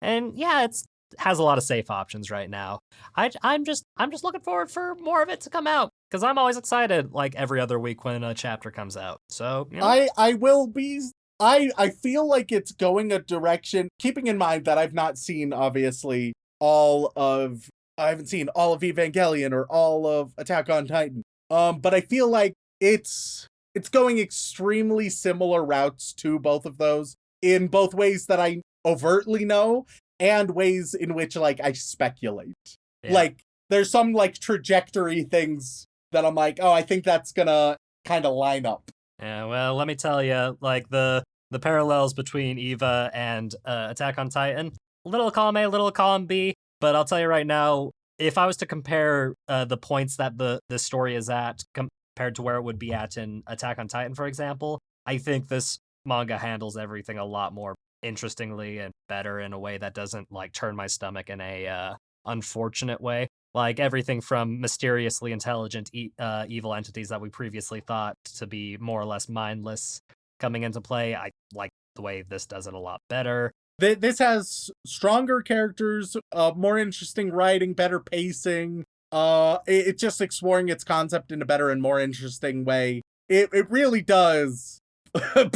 And yeah, it's has a lot of safe options right now. I'm just looking forward for more of it to come out because I'm always excited like every other week when a chapter comes out. So I will be. I feel like it's going a direction. Keeping in mind that I've not seen obviously I haven't seen all of Evangelion or all of Attack on Titan. But I feel like it's going extremely similar routes to both of those in both ways that I overtly know and ways in which like I speculate. Yeah. Like there's some like trajectory things that I'm like, oh, I think that's gonna kind of line up. Yeah, well, let me tell you, like the parallels between Eva and Attack on Titan, little column A, little column B. But I'll tell you right now, if I was to compare the points that the story is at compared to where it would be at in Attack on Titan, for example, I think this manga handles everything a lot more interestingly and better in a way that doesn't like turn my stomach in a unfortunate way. Like everything from mysteriously intelligent evil entities that we previously thought to be more or less mindless coming into play. I like the way this does it a lot better. This has stronger characters, more interesting writing, better pacing. It's just exploring its concept in a better and more interesting way. It really does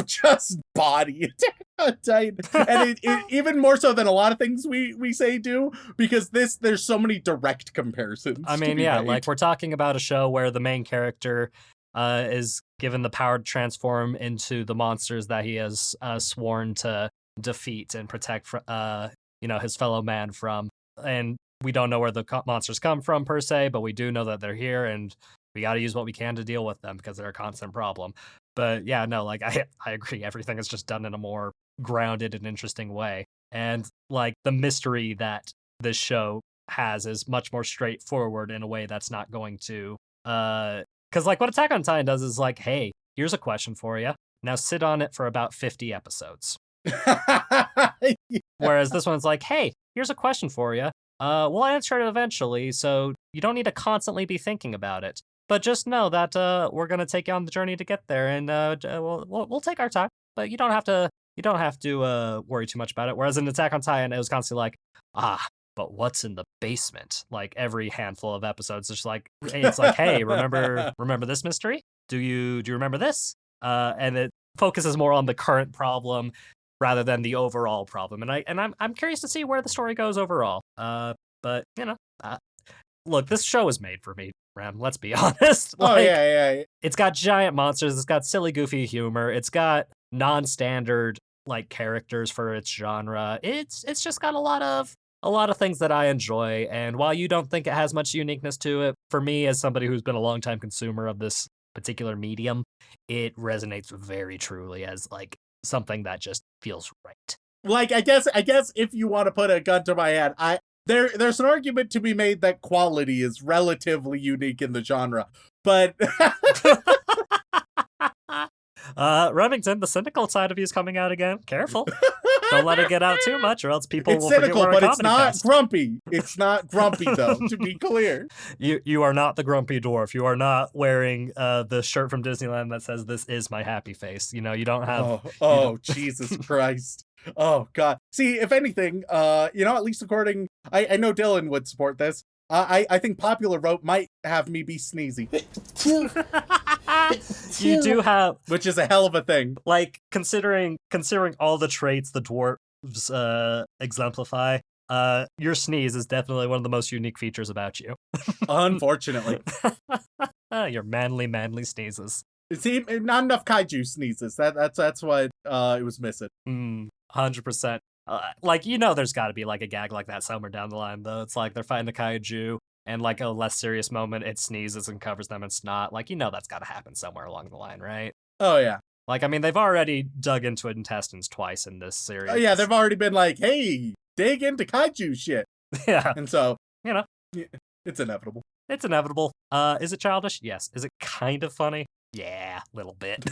just body Attack on Titan, and it even more so than a lot of things we say do, because there's so many direct comparisons. I mean, yeah, like we're talking about a show where the main character is given the power to transform into the monsters that he has sworn to defeat and protect his fellow man from. And we don't know where the monsters come from per se, but we do know that they're here, and we got to use what we can to deal with them because they're a constant problem. But yeah, no, like I agree. Everything is just done in a more grounded and interesting way. And like the mystery that this show has is much more straightforward in a way that's not going to because like what Attack on Titan does is like, hey, here's a question for you. Now sit on it for about 50 episodes. Whereas this one's like, hey, here's a question for you. We'll answer it eventually, so you don't need to constantly be thinking about it. But just know that we're gonna take you on the journey to get there, and we'll take our time. But you don't have to worry too much about it. Whereas in Attack on Titan, it was constantly like, but what's in the basement? Like every handful of episodes, it's like, hey, remember this mystery? Do you remember this? And it focuses more on the current problem rather than the overall problem. And I'm curious to see where the story goes overall. But look, this show is made for me, Rem. Let's be honest. Yeah. It's got giant monsters. It's got silly, goofy humor. It's got non-standard like characters for its genre. It's just got a lot of things that I enjoy. And while you don't think it has much uniqueness to it, for me, as somebody who's been a longtime consumer of this particular medium, it resonates very truly as like something that just feels right. Like I guess if you want to put a gun to my head, there's an argument to be made that quality is relatively unique in the genre, but Remington, the cynical side of you is coming out again. Careful. Don't let it get out too much, or else people it's will cynical, forget we're a but it's comedy not cast. grumpy. It's not grumpy though, to be clear. You are not the grumpy dwarf. You are not wearing the shirt from Disneyland that says "This is my happy face." You know, you don't have. Jesus Christ. Oh God. See, if anything, at least according, I know Dylan would support this. I think popular vote might have me be sneezy. You do have, which is a hell of a thing. Like considering all the traits the dwarves exemplify, your sneeze is definitely one of the most unique features about you. Unfortunately. Your manly sneezes. See, not enough kaiju sneezes. That's what it was missing. 100%. There's got to be like a gag like that somewhere down the line, though. It's like they're fighting the kaiju, and like a less serious moment, it sneezes and covers them in snot. Like, that's got to happen somewhere along the line, right? Oh, yeah. Like, I mean, they've already dug into intestines twice in this series. Oh, yeah, they've already been like, hey, dig into kaiju shit. Yeah. And so, it's inevitable. It's inevitable. Is it childish? Yes. Is it kind of funny? Yeah, a little bit.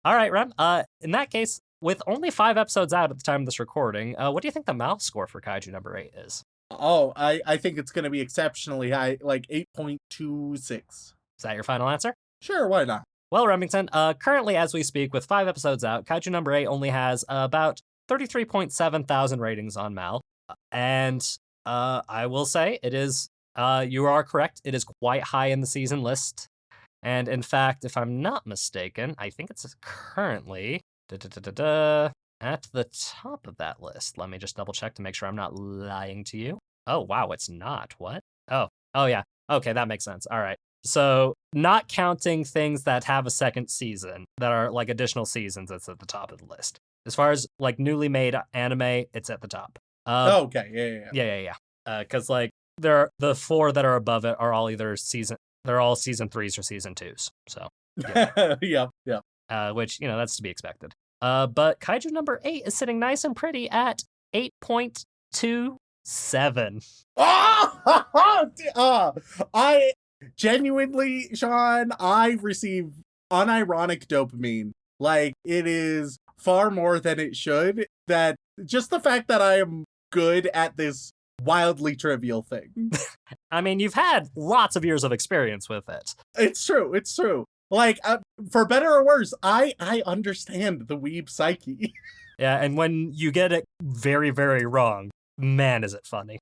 All right, Rem. In that case, with only 5 episodes out at the time of this recording, what do you think the mouth score for Kaiju number 8 is? Oh, I think it's going to be exceptionally high, like 8.26. Is that your final answer? Sure, why not? Well, Remington, currently as we speak, with 5 episodes out, Kaiju number 8 only has about 33.7 thousand ratings on Mal. And I will say it is, you are correct. It is quite high in the season list. And in fact, if I'm not mistaken, I think it's currently at the top of that list. Let me just double check to make sure I'm not lying to you. Oh, wow, it's not. What? Oh, yeah. Okay, that makes sense. All right. So, not counting things that have a second season, that are like additional seasons, it's at the top of the list. As far as like newly made anime, it's at the top. Okay, Yeah. Because like the 4 that are above it are all either they're all season 3s or season 2s. So, yeah. which, that's to be expected. But Kaiju number 8 is sitting nice and pretty at 8.27. I genuinely, Shaun, I receive unironic dopamine. Like, it is far more than it should. That just the fact that I am good at this wildly trivial thing. I mean, you've had lots of years of experience with it. It's true. Like, for better or worse, I understand the weeb psyche. Yeah, and when you get it very, very wrong, man, is it funny.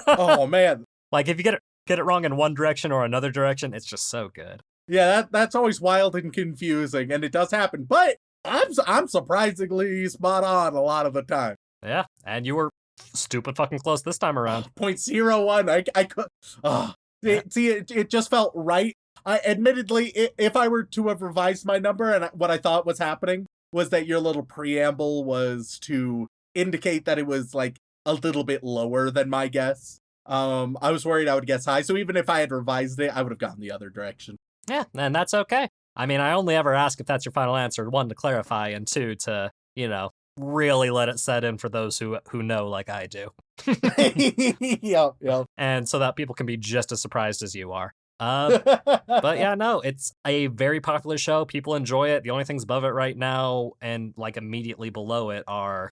Oh, man. Like, if you get it wrong in one direction or another direction, it's just so good. Yeah, that's always wild and confusing, and it does happen. But I'm surprisingly spot on a lot of the time. Yeah, and you were stupid fucking close this time around. 0.01. I could. It just felt right. Admittedly, if I were to have revised my number, and what I thought was happening was that your little preamble was to indicate that it was like a little bit lower than my guess. I was worried I would guess high, so even if I had revised it, I would have gone the other direction. Yeah, and that's okay. I mean, I only ever ask if that's your final answer, 1, to clarify, and 2, to, really let it set in for those who know like I do. Yep. And so that people can be just as surprised as you are. But yeah, no, it's a very popular show. People enjoy it. The only things above it right now and like immediately below it are,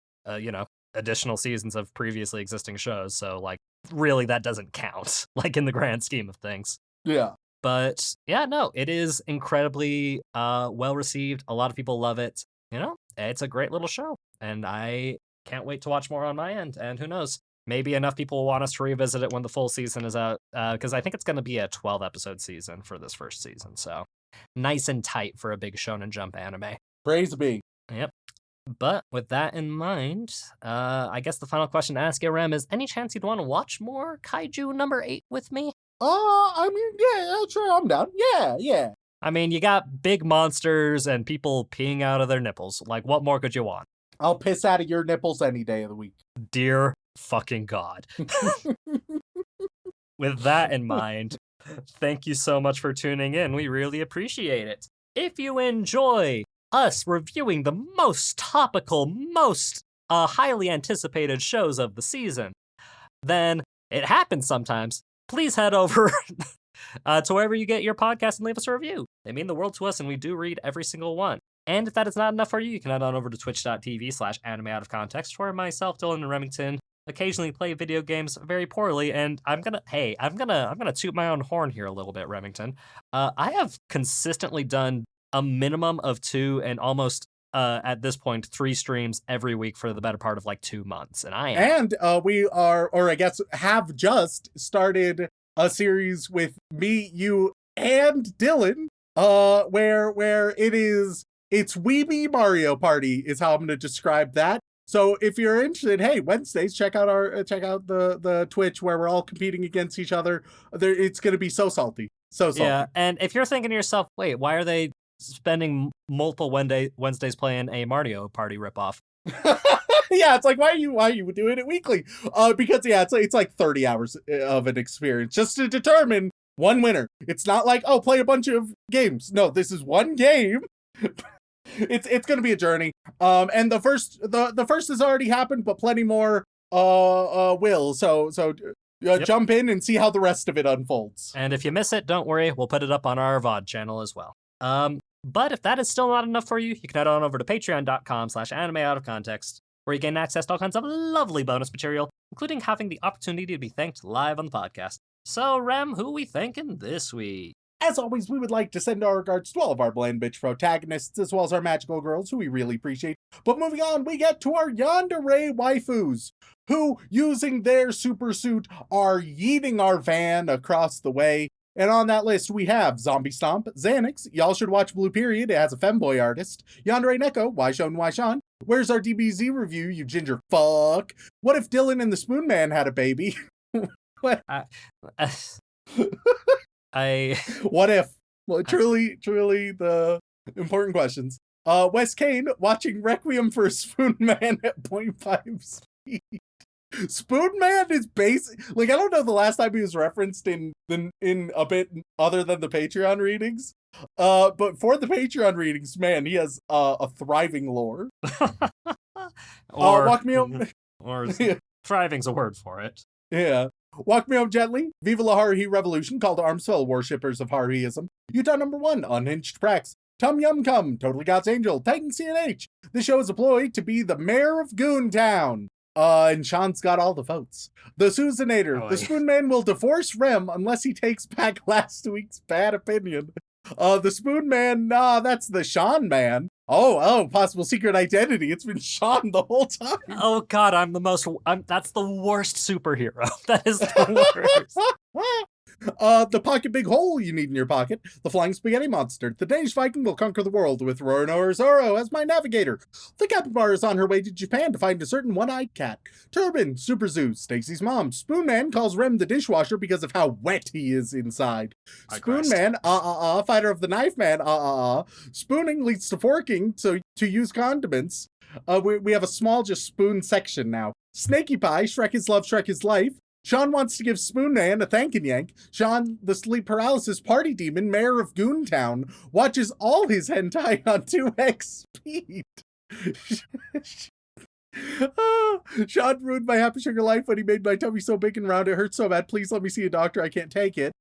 additional seasons of previously existing shows. So like really that doesn't count like in the grand scheme of things. Yeah. But yeah, no, it is incredibly well received. A lot of people love it. It's a great little show. And I can't wait to watch more on my end. And who knows? Maybe enough people will want us to revisit it when the full season is out, because I think it's going to be a 12-episode season for this first season. So nice and tight for a big Shonen Jump anime. Praise be. Yep. But with that in mind, I guess the final question to ask you, Rem, is any chance you'd want to watch more Kaiju number 8 with me? I mean, yeah, sure, I'm down. Yeah. I mean, you got big monsters and people peeing out of their nipples. Like, what more could you want? I'll piss out of your nipples any day of the week. Dear fucking God. With that in mind, thank you so much for tuning in. We really appreciate it. If you enjoy us reviewing the most topical, most highly anticipated shows of the season, then it happens sometimes. Please head over to wherever you get your podcast and leave us a review. They mean the world to us, and we do read every single one. And if that is not enough for you can head on over to twitch.tv/animeoutofcontext, where myself, Dylan, and Remington occasionally play video games very poorly. And I'm gonna toot my own horn here a little bit, Remington. I have consistently done a minimum of 2 and almost at this point 3 streams every week for the better part of like 2 months, and we are, or I guess have just started a series with me, you, and Dylan, where it's Weeby Mario Party is how I'm going to describe that. So if you're interested, hey, Wednesdays, check out the Twitch where we're all competing against each other. It's going to be so salty. So salty. Yeah, and if you're thinking to yourself, wait, why are they spending multiple Wednesdays playing a Mario Party ripoff? Yeah, it's like, why are you doing it weekly? Because yeah, it's like 30 hours of an experience just to determine one winner. It's not like, oh, play a bunch of games. No, this is one game. It's gonna be a journey. And the first has already happened, but plenty more will. So Yep. Jump in and see how the rest of it unfolds. And if you miss it, don't worry, we'll put it up on our VOD channel as well. But if that is still not enough for you, you can head on over to patreon.com/animeoutofcontext, where you gain access to all kinds of lovely bonus material, including having the opportunity to be thanked live on the podcast. So, Rem, who are we thanking this week? As always, we would like to send our regards to all of our bland bitch protagonists, as well as our magical girls, who we really appreciate. But moving on, we get to our yandere waifus, who, using their super suit, are yeeting our van across the way. And on that list, we have Zombie Stomp, Xanax, y'all should watch Blue Period, it has a femboy artist, Yandere Neko, Why Shaun, Where's Our DBZ Review, you ginger fuck? What if Dylan and the Spoon Man had a baby? What? What if? Well, truly the important questions. Wes Kane watching Requiem for a Spoon Man at 0.5 speed. Spoon Man is basic. Like, I don't know the last time he was referenced in a bit other than the Patreon readings. But for the Patreon readings, man, he has a thriving lore. Walk me home. Or thriving's a word for it. Yeah. Walk Me Home Gently, Viva la Haruhi Revolution, call to arms fellow worshippers of Haruhiism, Utah #1, Unhinged Prax, Tum Yum Cum, Totally God's Angel, Titan CNH. This show is a ploy to be the mayor of Goontown. And Shaun's got all the votes. The Susanator, the Spoon Man will divorce Rem unless he takes back last week's bad opinion. The Spoon Man, nah, that's the Shaun Man. Oh, possible secret identity. It's been Shaun the whole time. Oh God, that's the worst superhero. That is the worst. The pocket big hole you need in your pocket. The flying spaghetti monster. The Danish Viking will conquer the world with Roronoa Zoro as my navigator. The capybara is on her way to Japan to find a certain one-eyed cat. Turban, Super Zoo, Stacy's mom. Spoon Man calls Rem the dishwasher because of how wet he is inside. Spoon Man, fighter of the knife man, Spooning leads to forking, so to use condiments. We have a small just spoon section now. Snaky Pie, Shrek is love, Shrek is life. Shaun wants to give Spoon Man a thank and yank. Shaun, the sleep paralysis party demon, mayor of Goontown, watches all his hentai on 2x speed. Shaun ruined my happy sugar life when he made my tummy so big and round it hurts so bad. Please let me see a doctor. I can't take it.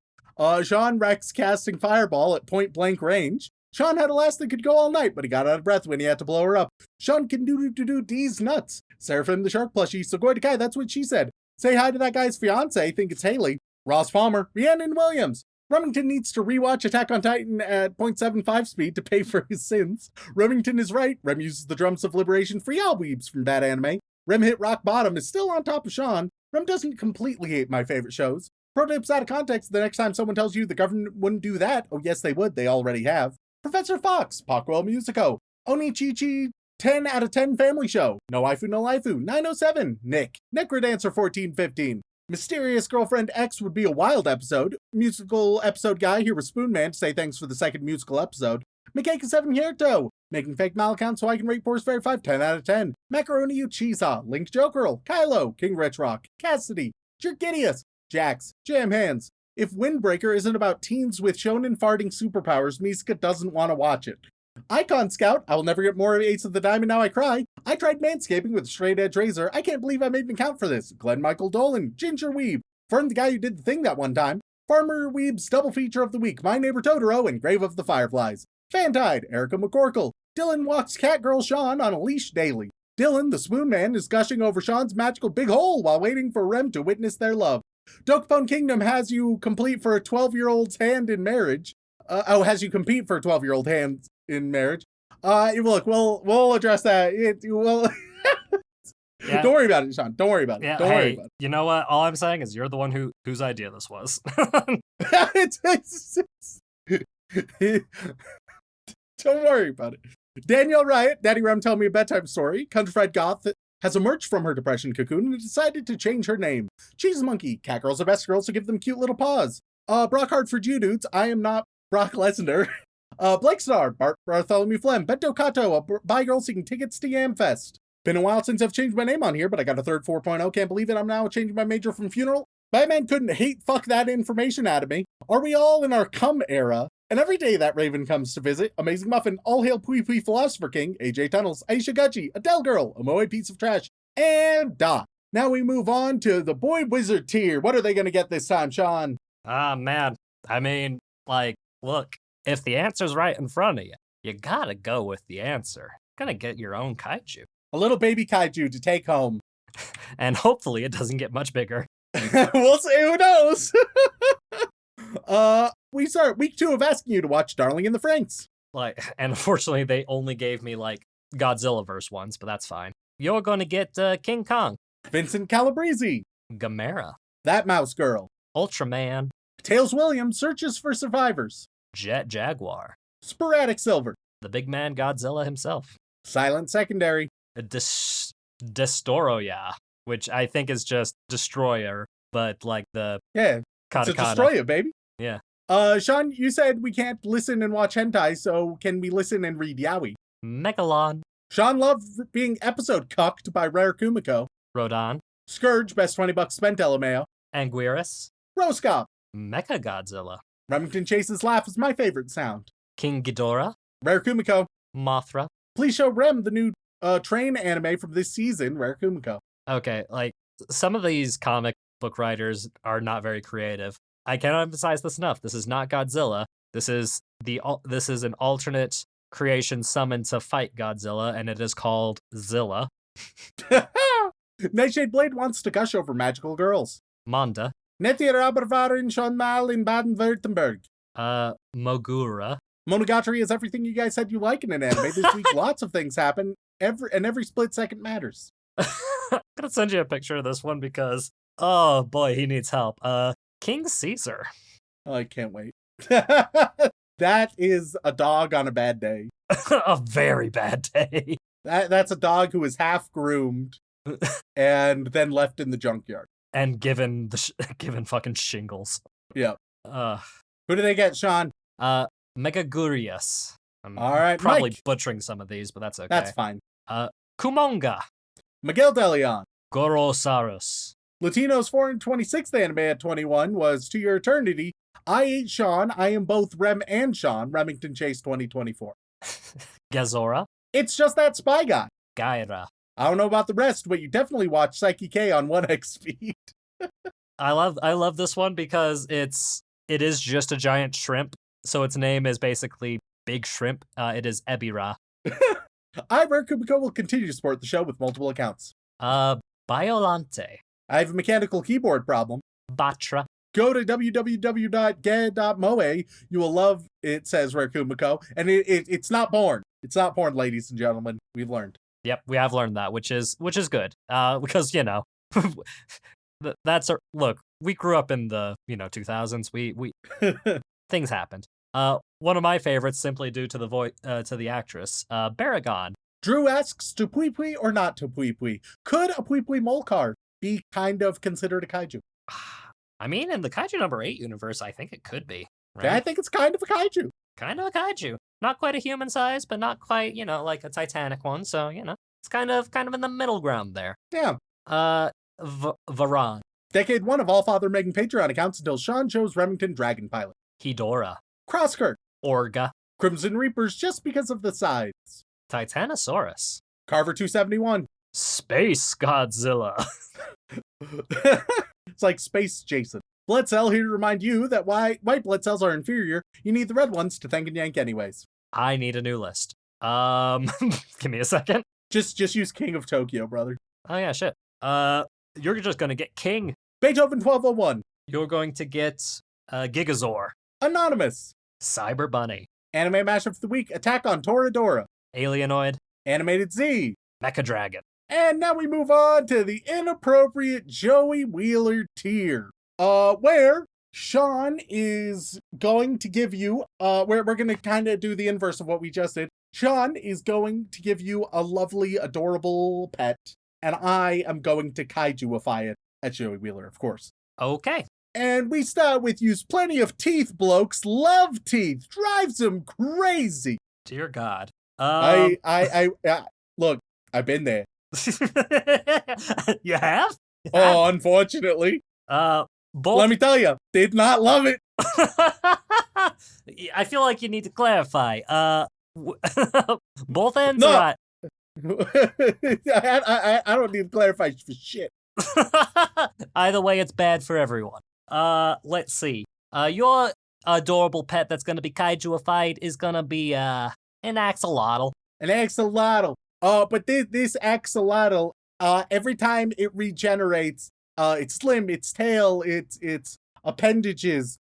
Shaun wrecks casting fireball at point blank range. Shaun had a last that could go all night, but he got out of breath when he had to blow her up. Shaun can do D's nuts. Seraphim the shark plushie. Sugoi to Kai, that's what she said. Say hi to that guy's fiance, think it's Haley. Ross Palmer, Rhiannon Williams. Remington needs to rewatch Attack on Titan at 0.75 speed to pay for his sins. Remington is right. Rem uses the drums of liberation for y'all weebs from that anime. Rem hit rock bottom is still on top of Shaun. Rem doesn't completely hate my favorite shows. Pro tips out of context the next time someone tells you the government wouldn't do that. Oh, yes, they would. They already have. Professor Fox, Pockwell Musico. Onichichi 10 out of 10 family show. No waifu, no lifu. 907. Nick. Necrodancer 1415. Mysterious Girlfriend X would be a wild episode. Musical episode guy here with Spoon Man to say thanks for the second musical episode. Mikeka 7 Hierto. Making fake mal account so I can rate Force Fairy 5 10 out of 10. Macaroni Uchiha. Link Jokerl. Kylo. King Rich Rock. Cassidy. Jerkidius. Jax. Jam Hands. If Windbreaker isn't about teens with shonen farting superpowers, Miska doesn't want to watch it. Icon Scout, I will never get more of Ace of the Diamond, now I cry. I tried manscaping with a straight edge razor. I can't believe I made an account for this. Glenn Michael Dolan, Ginger Weeb, Fern the guy who did the thing that one time. Farmer Weeb's double feature of the week, My Neighbor Totoro and Grave of the Fireflies. Fantide, Erica McCorkle. Dylan walks Catgirl Shaun on a leash daily. Dylan, the Spoon Man, is gushing over Shaun's magical big hole while waiting for Rem to witness their love. Dokapon Kingdom has you complete for a 12-year-old's hand in marriage. Has you compete for a 12-year-old hand in marriage. Look, we'll address that. Yeah. Don't worry about it, Shaun. Don't worry about it. Yeah, Don't worry about it. You know what? All I'm saying is you're the one whose idea this was. Don't worry about it. Danielle Riot, Daddy Rem telling me a bedtime story. Countrified Goth has emerged from her depression cocoon and decided to change her name. Cheese Monkey, cat girls are best girls, so give them cute little paws. Brock Hart for Jew dudes. I am not Brock Lesnar. Blake Star, Bartholomew Flem, Bento Kato, a bi girl seeking tickets to Yamfest. Been a while since I've changed my name on here, but I got a third 4.0. Can't believe it. I'm now changing my major from funeral. Batman couldn't fuck that information out of me. Are we all in our cum era? And every day that Raven comes to visit, Amazing Muffin, All Hail Pui Pui Philosopher King, AJ Tunnels, Aisha Gucci, Adele Girl, a Moe Piece of Trash, and Dot. Now we move on to the Boy Wizard tier. What are they going to get this time, Shaun? Man. I mean, look, if the answer's right in front of you, you gotta go with the answer. Gonna get your own kaiju. A little baby kaiju to take home. And hopefully it doesn't get much bigger. We'll see, who knows? we start week 2 of asking you to watch Darling in the Franxx. Like, and unfortunately, they only gave me like Godzilla verse ones, but that's fine. You're gonna get King Kong, Vincent Calabrese, Gamera, That Mouse Girl, Ultraman, Tails Williams searches for survivors, Jet Jaguar, Sporadic Silver, the big man Godzilla himself, Silent Secondary, Destoroyah, which I think is just Destroyer, but like the yeah, it's a katakana. Destroyer, baby. Yeah. Shaun, you said we can't listen and watch hentai, so can we listen and read yaoi? Megalon, Shaun loved being episode cucked by Rare Kumiko. Rodan, Scourge, best $20 spent, LMAO. Anguirus, Roscop. Mecha Godzilla, Remington Chase's laugh is my favorite sound. King Ghidorah, Rare Kumiko. Mothra. Please show Rem the new train anime from this season, Rare Kumiko. Okay, like some of these comic book writers are not very creative. I cannot emphasize this enough. This is not Godzilla. This is an alternate creation summoned to fight Godzilla, and it is called Zilla. Nightshade Blade wants to gush over magical girls. Manda. Nettie Rabervar in Schonmal in Baden-Württemberg. Mogura. Monogatari is everything you guys said you like in an anime. This week, lots of things happen, every split second matters. I'm gonna send you a picture of this one because, oh boy, he needs help. King Caesar. Oh, I can't wait. That is a dog on a bad day. A very bad day. That's a dog who is half groomed and then left in the junkyard. And given given fucking shingles. Yeah. Who do they get, Shaun? Megagurius. I'm all right, probably Mike. butchering some of these, but that's okay. That's fine. Kumonga. Miguel De Leon. Gorosaurus. Latino's 426th anime at 21 was To Your Eternity. I Ate Shaun. I Am Both Rem and Shaun. Remington Chase 2024. Gazora. It's Just That Spy Guy. Gaira. I don't know about the rest, but you definitely watch Psyche K on 1x speed. I love this one because it is just a giant shrimp, so its name is basically Big Shrimp. It is Ebira. Rare Kumiko will continue to support the show with multiple accounts. Biolante. I have a mechanical keyboard problem. Batra. Go to www.ge.moe. You will love it, says Rare Kumiko. And it's not porn. It's not porn, ladies and gentlemen. We've learned. Yep, we have learned that, which is good. Because, you know, look, we grew up in the, 2000s. We things happened. One of my favorites, simply due to the actress, Baragon. Drew asks, to Pui Pui or not to Pui Pui? Could a Pui Pui Molcar be kind of considered a kaiju? I mean, in the Kaiju number 8 universe, I think it could be. Right? Yeah, I think it's kind of a kaiju. Kind of a kaiju. Not quite a human size, but not quite, like a Titanic one. So, it's kind of in the middle ground there. Yeah. Varan. Decade 1 of Allfather making Patreon accounts until Shaun shows Remington Dragon Pilot. Hedora. Crosskirt. Orga. Crimson Reapers just because of the sides. Titanosaurus. Carver 271. Space Godzilla. It's like Space Jason. Blood Cell here to remind you that white blood cells are inferior. You need the red ones to thank and yank anyways. I need a new list. Give me a second. Just use King of Tokyo, brother. Oh yeah, shit. You're just gonna get King. Beethoven 1201. You're going to get Gigazor. Anonymous. Cyber Bunny. Anime mashup of the week, Attack on Toradora. Alienoid. Animated Z. Mecha Dragon. And now we move on to the inappropriate Joey Wheeler tier. Where Shaun is going to give you, we're going to kind of do the inverse of what we just did. Shaun is going to give you a lovely, adorable pet, and I am going to kaijuify it at Joey Wheeler, of course. Okay. And we start with use plenty of teeth, blokes. Love teeth. Drives them crazy. Dear God. Look, I've been there. You have? Oh, unfortunately. Both. Let me tell you, did not love it. I feel like you need to clarify. Both ends No. are I don't need to clarify for shit. Either way, it's bad for everyone. Let's see. Your adorable pet that's gonna be kaijuified is gonna be an axolotl. An axolotl. But this axolotl, every time it regenerates, its limb, its tail, its appendages,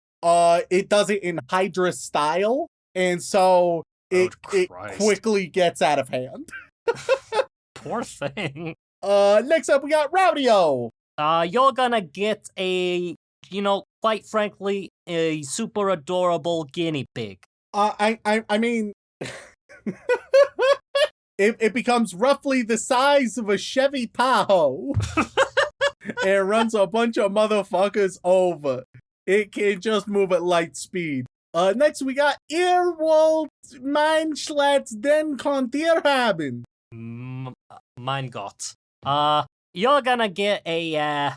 it does it in Hydra style, and so it Christ. quickly gets out of hand. Poor thing. Next up we got Rowdy-O. You're gonna get a, quite frankly, a super adorable guinea pig. I mean, it becomes roughly the size of a Chevy Tahoe and runs a bunch of motherfuckers over. It can just move at light speed. Next we got Earwald Meinschlatz den Kontier haben. Mein Gott. You're gonna get a,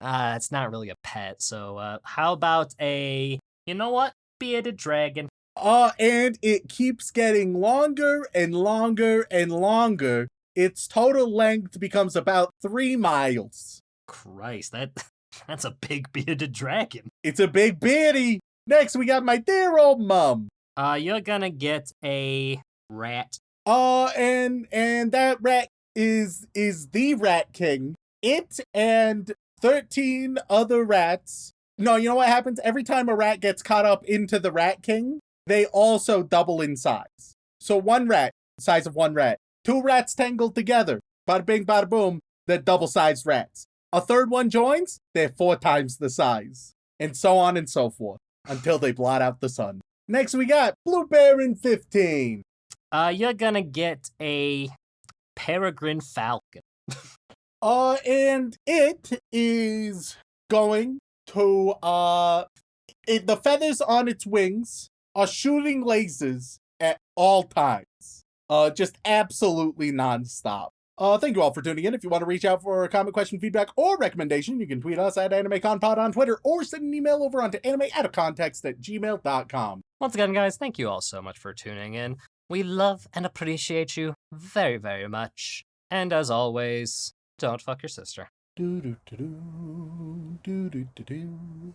it's not really a pet, so, how about a, you know what? Bearded dragon. And it keeps getting longer and longer and longer. Its total length becomes about 3 miles. Christ, that's a big bearded dragon. It's a big beardy. Next, we got my dear old mom. You're gonna get a rat. And that rat is the Rat King. It and 13 other rats. No, you know what happens? Every time a rat gets caught up into the Rat King, they also double in size. So one rat, size of one rat. 2 rats tangled together. Bada bing, bada boom, they're double-sized rats. A third one joins, they're 4 times the size. And so on and so forth, until they blot out the sun. Next we got Blue Baron 15. You're gonna get a peregrine falcon. And it is going to, the feathers on its wings are shooting lasers at all times. Just absolutely nonstop. Thank you all for tuning in. If you want to reach out for a comment, question, feedback, or recommendation, you can tweet us at AnimeConPod on Twitter or send an email over onto animeoutofcontext@gmail.com. Once again, guys, thank you all so much for tuning in. We love and appreciate you very, very much. And as always, don't fuck your sister. Do do do do do do do.